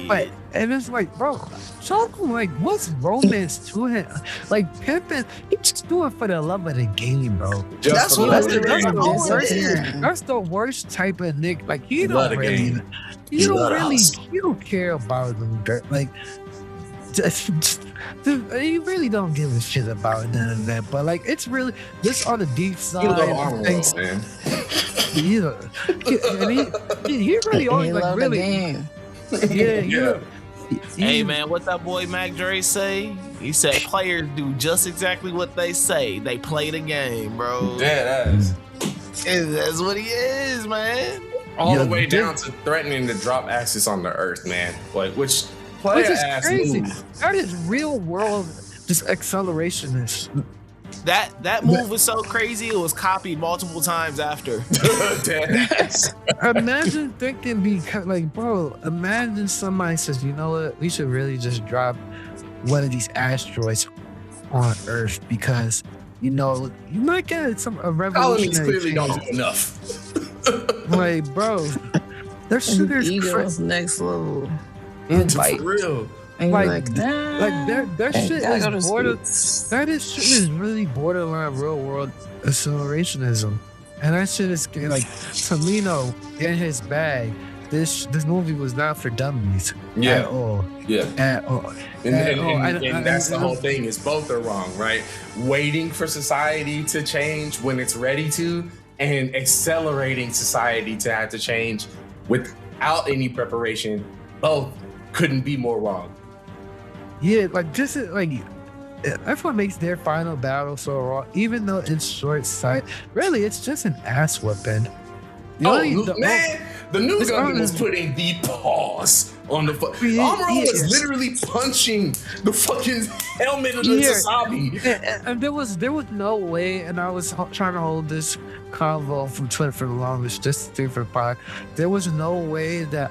But and it's like, bro, Choco, like, what's romance to him? Like, pimping, he just do it for the love of the game, bro. That's what That's I'm the that's the worst type of nigga. Like, you don't really, you don't care about them. Like, you really don't give a shit about none of that. But like, it's really just on the deep side of things, man. You know, and he really only like really. Yeah. Hey man, what that boy Mac Dre say? He said players do just exactly what they say. They play the game, bro. Yeah, that's what he is, man. All the way down to threatening to drop axis on the earth, man. Like, which player ass crazy. move. That is real world, just accelerationist. That move was so crazy, it was copied multiple times after. Imagine thinking, like, bro, imagine somebody says, you know what, we should really just drop one of these asteroids on Earth because, you know, you might get a revolutionary clearly don't do enough. Like, bro, their shit is ego's next level. For real. Like their shit is shit is really borderline real world accelerationism, and that shit is like Tomino in his bag. This movie was not for dummies at all. Yeah, at all. And that's the whole thing. Is both are wrong, right? Waiting for society to change when it's ready to, and accelerating society to have to change without any preparation. Both couldn't be more wrong. Yeah, like just like that's what makes their final battle so raw. Even though it's short sight, really, it's just an ass whooping. The new Gundam was putting the pause on the Amuro was literally punching the fucking helmet of the Tasabi. And there was no way, and I was trying to hold this convo from Twitter for the longest, just to for pod. There was no way that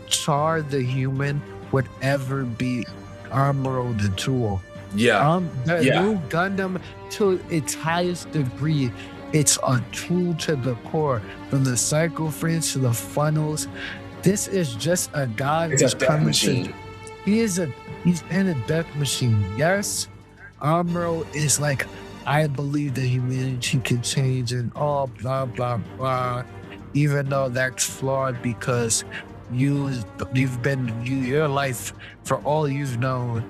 Char the human would ever be Amuro the tool. New Gundam, to its highest degree, it's a tool to the core. From the cycle frames to the funnels, this is just a god who's coming to. He's in a death machine. Yes, Amuro is like, I believe that humanity can change and all blah blah blah. Even though that's flawed because you've been your life, for all you've known,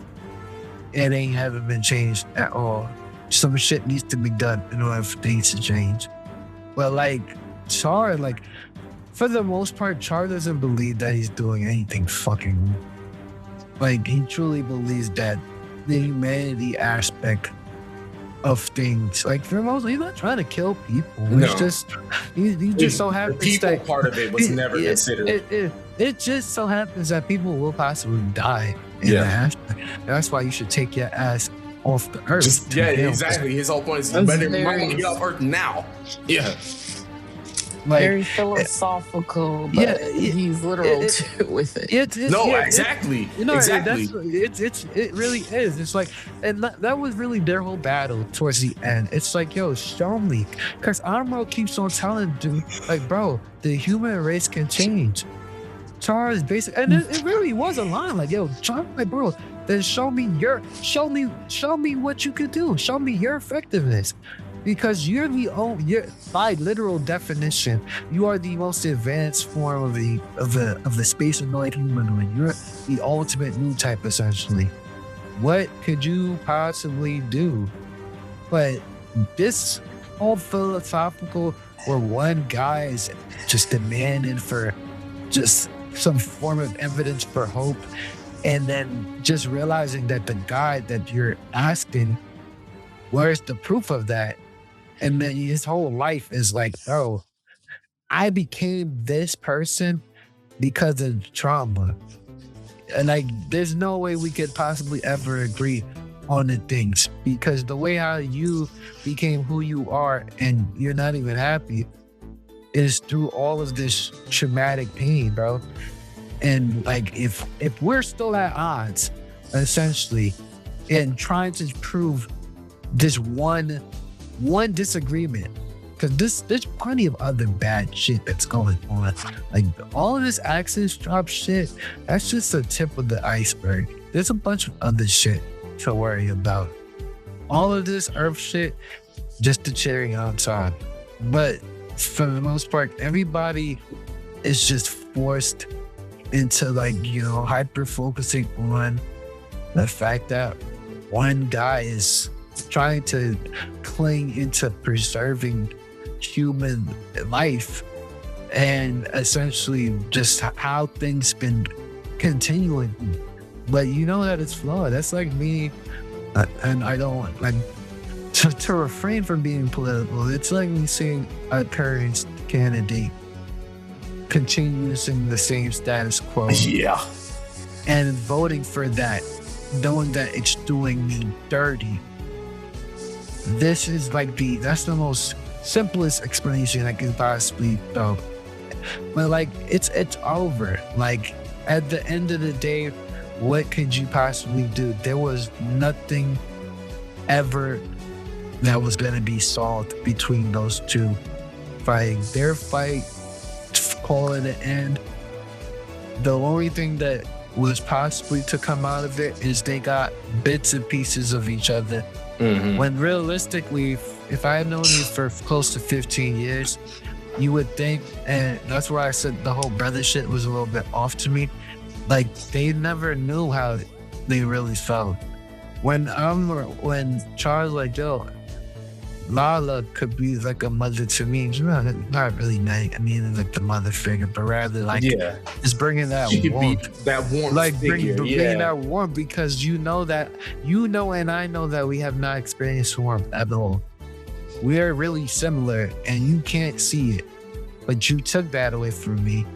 it haven't been changed at all. Some shit needs to be done in order for things to change. But like Char, like for the most part, Char doesn't believe that he's doing anything fucking. Like he truly believes that the humanity aspect of things, like for most, he's not trying to kill people. It's just he just so happens the people that part of it was never considered. It just so happens that people will possibly die in the aspect. That's why you should take your ass off the earth. Exactly. His whole point is you might want to get off Earth now. Yeah. Like, very philosophical, but he's literal with it. Exactly. Exactly. It really is. It's like, and that was really their whole battle towards the end. It's like, yo, show me, because Amuro keeps on telling dude, like, bro, the human race can change. Char is basic, and it really was a line like, yo, Char, like, bro, then show me what you could do. Show me your effectiveness. Because you're by literal definition, you are the most advanced form of the space-anoid humanoid. You're the ultimate new type, essentially. What could you possibly do? But this whole philosophical, where one guy is just demanding for just some form of evidence for hope, and then just realizing that the guy that you're asking, where's the proof of that? And then his whole life is like, oh, I became this person because of trauma. And like, there's no way we could possibly ever agree on the things, because the way how you became who you are and you're not even happy is through all of this traumatic pain, bro. And like, if we're still at odds, essentially, in trying to prove this one disagreement because there's plenty of other bad shit that's going on. Like all of this access drop shit, that's just the tip of the iceberg. There's a bunch of other shit to worry about. All of this Earth shit, just the cherry on top. But for the most part, everybody is just forced into like, you know, hyper focusing on the fact that one guy is trying to cling into preserving human life and essentially just how things been continuing. But you know that it's flawed. That's like me, and I don't like to refrain from being political. It's like me seeing a current candidate continuing the same status quo. Yeah. And voting for that, knowing that it's doing me dirty. This is like that's the most simplest explanation I can possibly throw. But like it's over. Like at the end of the day, what could you possibly do? There was nothing ever that was gonna be solved between those two fighting. Their fight, calling it end. The only thing that was possibly to come out of it is they got bits and pieces of each other. Mm-hmm. When realistically, if I had known you for close to 15 years, you would think, and that's why I said the whole brother shit was a little bit off to me. Like they never knew how they really felt. When Char's like, yo, Lala could be like a mother to me. Not really nice. I mean, like the mother figure, but rather like just bringing that warmth. That warmth, like bringing that warmth, because you know, and I know that we have not experienced warmth at all. We are really similar, and you can't see it, but you took that away from me.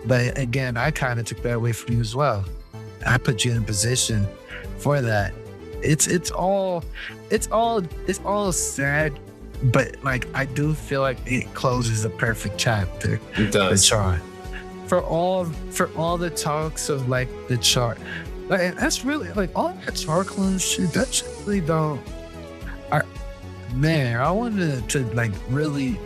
But again, I kind of took that away from you as well. I put you in a position for that. It's all sad, but like I do feel like it closes a perfect chapter. It does. The Char. For all the talks of like the Char, like that's really like all that Char clone shit. That shit really don't. I wanted to like really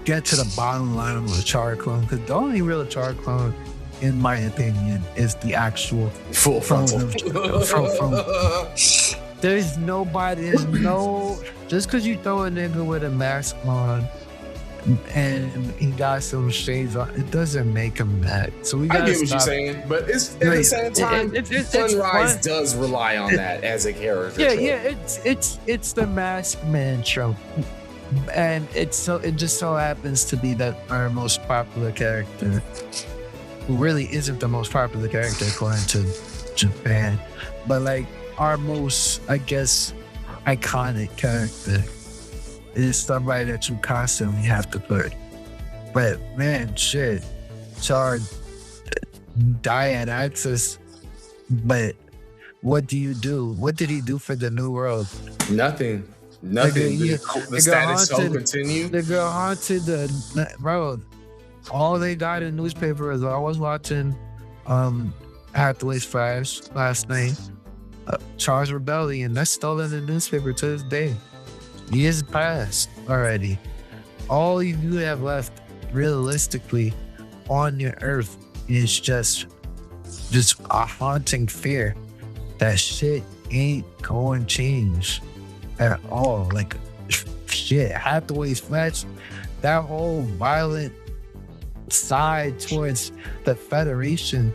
get to the bottom line of the Char clone, because the only real Char clone, in my opinion, is the actual full frontal. There's no, just because you throw a nigga with a mask on and he got some shades on, it doesn't make him that. So we gotta I get what stop. you're saying, but it's at the same time, Sunrise does rely on that as a character. It's the mask man trope. And it just so happens to be that our most popular character, who really isn't the most popular character according to Japan, but like our most, I guess, iconic character is somebody that you constantly have to put. But man, shit, Char die at access. But what do you do? What did he do for the New World? Nothing. The status quo continue. The girl haunted the bro. All they got in the newspaper is I was watching Hathaway's Flash last night. Char's Rebellion. That's still in the newspaper to this day. Years passed already. All you have left, realistically, on your earth is just a haunting fear that shit ain't going to change at all. Like, shit, Hathaway's Flash, that whole violent side towards the Federation,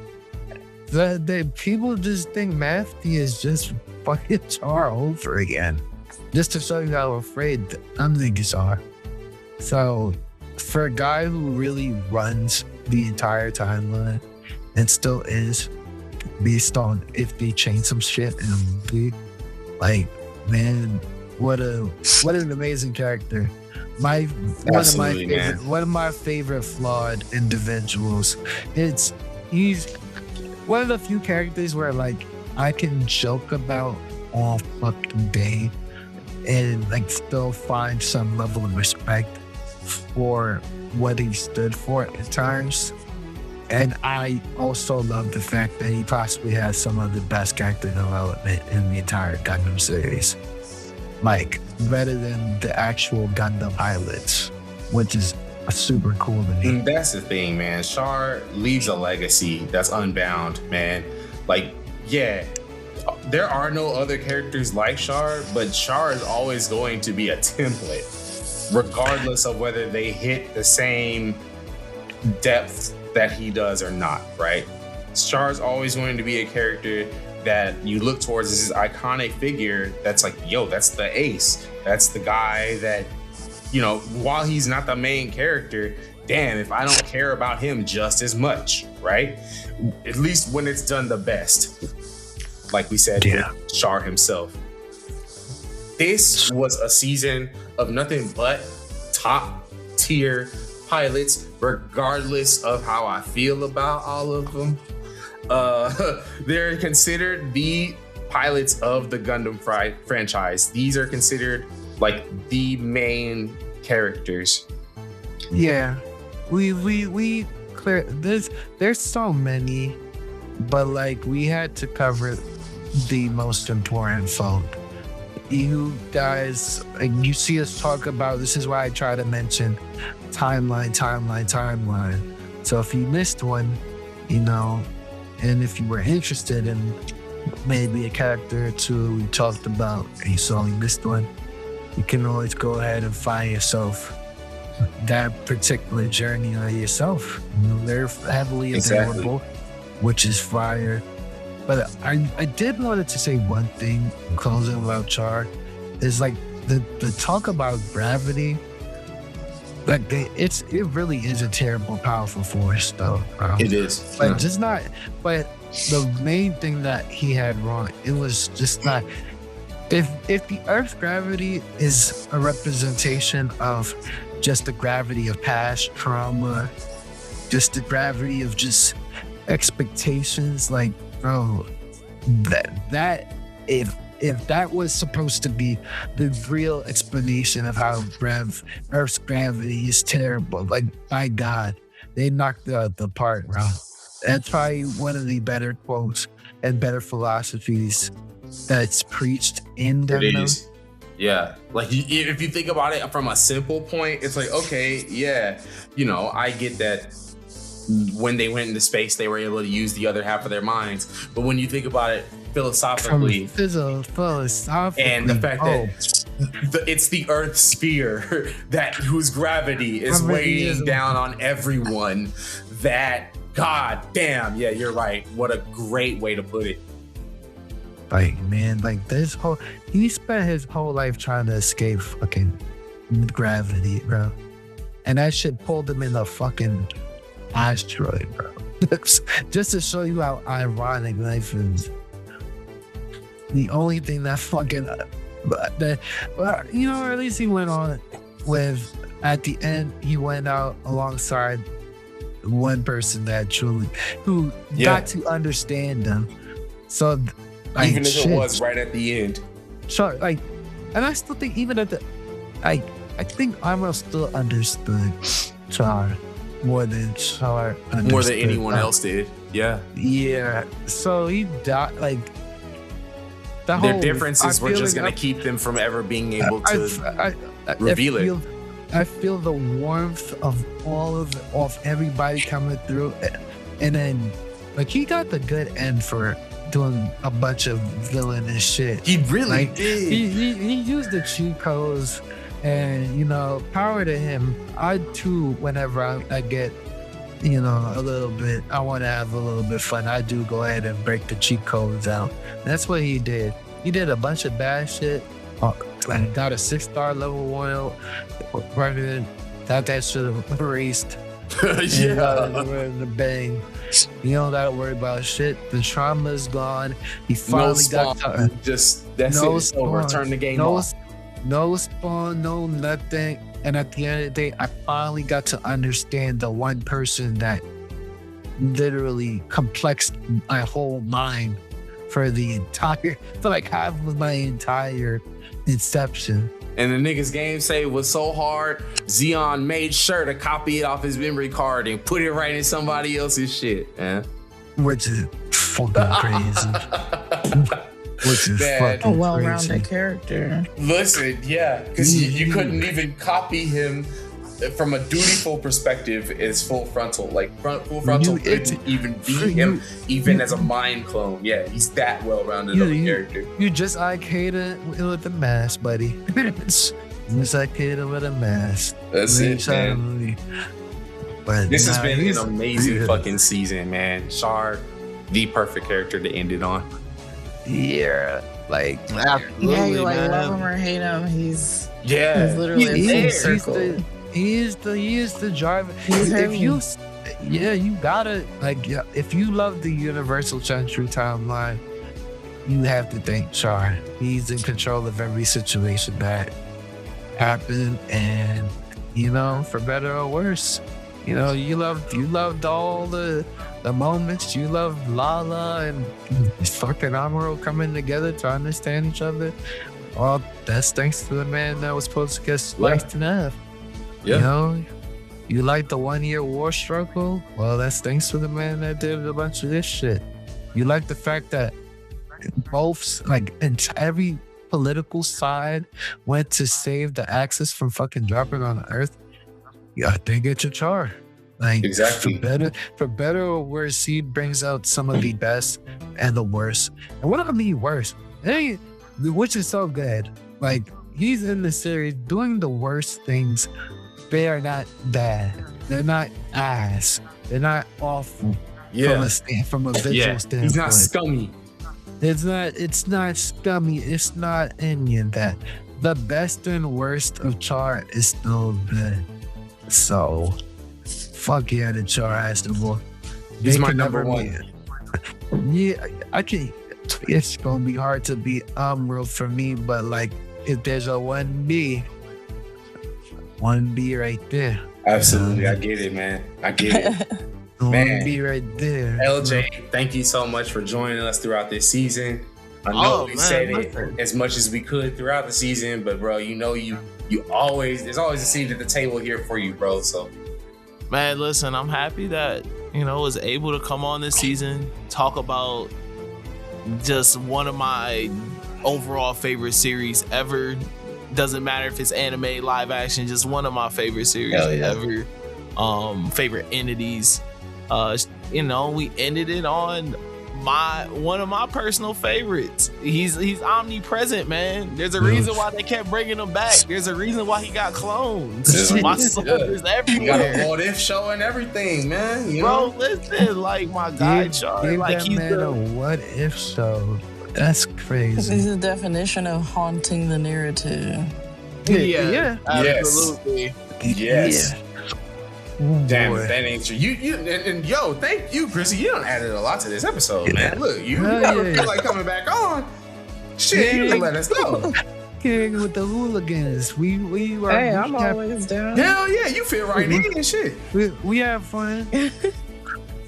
the people just think Mafia is just fucking Char over again. Just to show you how afraid some niggas are. So, for a guy who really runs the entire timeline and still is, based on if they change some shit in a movie, like, man, what an amazing character. One of my favorite flawed individuals. He's one of the few characters where like I can joke about all fucking day and like still find some level of respect for what he stood for at times. And I also love the fact that he possibly has some of the best character development in the entire Gundam series. like better than the actual Gundam Pilots, which is super cool to me. And that's the thing, man. Char leaves a legacy that's unbound, man. Like, yeah, there are no other characters like Char, but Char is always going to be a template, regardless of whether they hit the same depth that he does or not, right? Char is always going to be a character that you look towards as this iconic figure that's like, yo, that's the Ace. That's the guy that, you know, while he's not the main character, damn, if I don't care about him just as much, right? At least when it's done the best. Like we said, with Char himself. This was a season of nothing but top tier pilots, regardless of how I feel about all of them. They're considered the pilots of the Gundam franchise. These are considered like the main characters. Yeah, we clear. There's so many, but like we had to cover the most important folk. You guys, like, you see us talk about. This is why I try to mention timeline. So if you missed one, you know, and if you were interested in maybe a character or two we talked about, and you saw you missed one, you can always go ahead and find yourself that particular journey on yourself. You know, they're heavily available, which is fire. But I did wanted to say one thing closing about Char is like the talk about gravity. Like it really is a terrible, powerful force, though. It is, but just not. But the main thing that he had wrong, it was just not. If the Earth's gravity is a representation of just the gravity of past trauma, just the gravity of just expectations, like, bro, that if that was supposed to be the real explanation of how Earth's gravity is terrible, like, my God, they knocked it out the park, bro. That's probably one of the better quotes and better philosophies that's preached in Gundam. It is. Yeah. Like, if you think about it from a simple point, it's like, okay, yeah, you know, I get that when they went into space, they were able to use the other half of their minds. But when you think about it philosophically, and the fact that it's the Earth sphere whose gravity is weighing down on everyone, that, God damn, yeah, you're right. What a great way to put it. Like, man, like he spent his whole life trying to escape fucking gravity, bro. And that shit pulled him in the fucking asteroid, bro. Just to show you how ironic life is. The only thing that fucking, you know, or at least he went on with, at the end, he went out alongside one person that who got to understand them. So, like, even if it was right at the end. Sure, like, and I still think even at the, I think Amo still understood Char more than Char understood. More than anyone else did. Yeah. Yeah. So he died, like, their differences were just going to keep them from ever being able to reveal it. I feel the warmth of all of everybody coming through, and then, like, he got the good end for doing a bunch of villainous shit. He really did. He used the cheat codes, and, you know, power to him. I too, whenever I get, you know, a little bit, I want to have a little bit of fun, I do go ahead and break the cheat codes out. That's what he did. He did a bunch of bad shit. Like, got a 6-star level 1, got that shit erased. Yeah. The bang. You don't gotta worry about shit. The trauma's gone. He finally got to, just that's no it. It's over. Turn the game off. No spawn, no nothing. And at the end of the day, I finally got to understand the one person that literally complexed my whole mind for like half of my entire inception. And the nigga's game save was so hard, Zeon made sure to copy it off his memory card and put it right in somebody else's shit, man. Which is fucking crazy. which is Man, fucking A well-rounded crazy. character. Listen, yeah, because you couldn't even copy him from a dutiful perspective. It's full frontal, like full frontal couldn't even beat him, even as a mind clone. Yeah, he's that well-rounded of a character. You just like Hater with the mask, buddy. Just like Hater with a mask. That's it, man. But This has been an amazing fucking season, man. Char, the perfect character to end it on. Yeah, like Absolutely, Yeah, you like man. love him or hate him. He's Yeah, literally a full circle. he is the driver. He's If Hermes. you gotta if you love the Universal Century timeline, you have to thank Char. He's in control of every situation that happened, and for better or worse, you loved all the moments. You loved Lala and fucking Amuro coming together to understand each other. All that's thanks to the man that was supposed to get sliced in half. Yeah. You like the 1 year war struggle? Well, that's thanks to the man that did a bunch of this shit. You like the fact that every political side went to save the Axis from fucking dropping on the Earth? Yeah, they get your Char. Like, Exactly. For better or worse, he brings out some of the best and the worst. And what I mean worst, which is so good. Like, he's in the series doing the worst things. They are not bad. They're not ass. They're not awful. Yeah. From a visual standpoint. He's not scummy. It's not scummy. It's not any of that. The best and worst of Char is still good. So, fuck yeah, the Char Aznable. He's my number one. Yeah, I can. It's gonna be hard to beat Amuro for me, but like, if there's a 1B right there. Absolutely, I get it, man. I get it. Man. 1B right there. LJ, thank you so much for joining us throughout this season. I know we said it as much as we could throughout the season, but bro, you always, there's always a seat at the table here for you, bro. So, Man, listen, I'm happy that, was able to come on this season, talk about just one of my overall favorite series ever. Doesn't matter if it's anime, live action, just one of my favorite series ever. Favorite entities. We ended it on one of my personal favorites. He's omnipresent, man. There's a reason why they kept bringing him back. There's a reason why he got clones. My soul is everywhere. You got a what if show and everything, man. Bro, listen, like my guy Char, like that he's man a what if show. That's crazy. This is the definition of haunting the narrative. Yeah. Yes. Absolutely. Yes. Yeah. Damn, Boy. that ain't true. And yo, thank you, Krissy. You done added a lot to this episode, man. Look, you never feel like coming back on. Shit, you can let us know. King with the hooligans. We were. Hey, I'm always down. Hell yeah, you feel right in and shit. We have fun.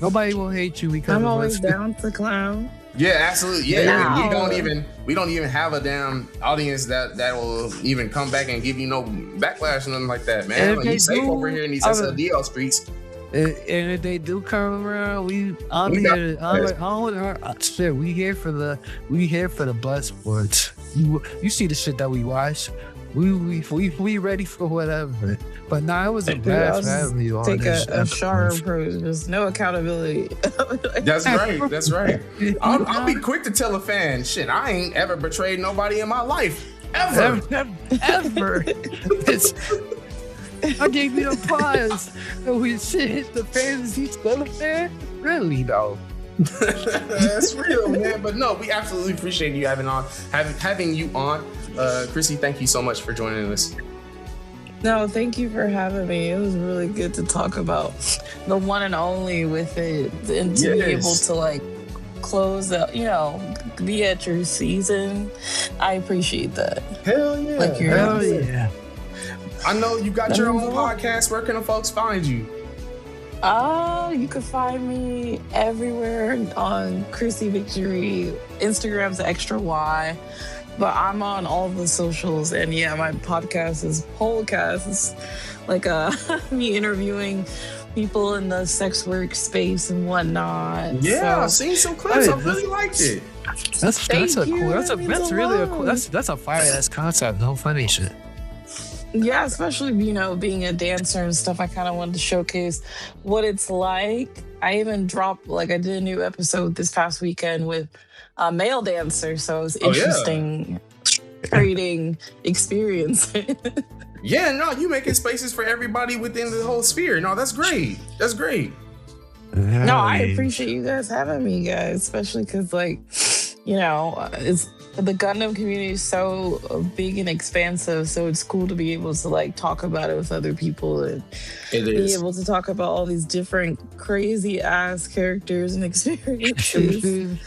Nobody will hate you because I'm of always us. down to clown. Yeah, absolutely. Yeah, Now. we don't even have a damn audience that will even come back and give you no backlash or nothing like that, man. And Like, if you they safe do, over here in these I SLDL streets. And if they do come around, we here for the blood sports. You see the shit that we watch. We ready for whatever. But it was a blast having you on Take this a Char approach. There's no accountability. That's right. That's right. I'll be quick to tell a fan, shit, I ain't ever betrayed nobody in my life. Ever. Ever. I gave you the prize. And we shit the fans. He's still a fan? Really though. That's real, man. But no, we absolutely appreciate you having you on. Krissy, thank you so much for joining us. No, thank you for having me. It was really good to talk about the one and only with it, and to be able to like close out, be at your season. I appreciate that. Hell yeah. Like Hell yeah. I know you got your own podcast. Where can the folks find you? You can find me everywhere on Krissy Victory. Instagram's extra Y. But I'm on all the socials, and yeah, my podcast is Polcast. It's like me interviewing people in the sex work space and whatnot. Yeah, so, I've seen some clips. I really liked it. That's a cool. That's really a cool. lot. That's a fire ass concept. No funny shit. Yeah, especially, being a dancer and stuff, I kind of wanted to showcase what it's like. I even dropped, I did a new episode this past weekend with a male dancer, so it was interesting trading experience. Yeah, no, you making spaces for everybody within the whole sphere. No, that's great. That's great. No, I appreciate you guys having me, guys, especially because, it's the Gundam community is so big and expansive, so it's cool to be able to talk about it with other people and be able to talk about all these different crazy ass characters and experiences.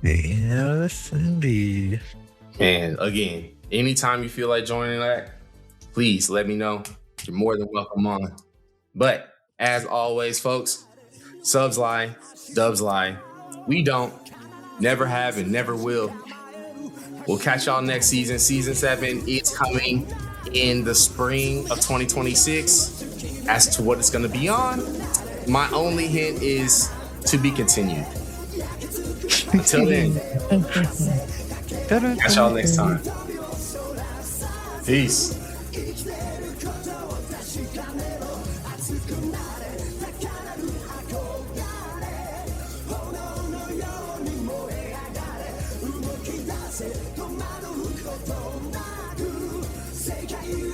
Yes, indeed. And again, anytime you feel like joining that, please let me know. You're more than welcome on. But as always, folks, subs lie, dubs lie. We don't, never have, and never will. We'll catch y'all next season. Season 7 is coming in the spring of 2026. As to what it's going to be on, my only hint is to be continued. Until then, catch y'all next time. Peace. You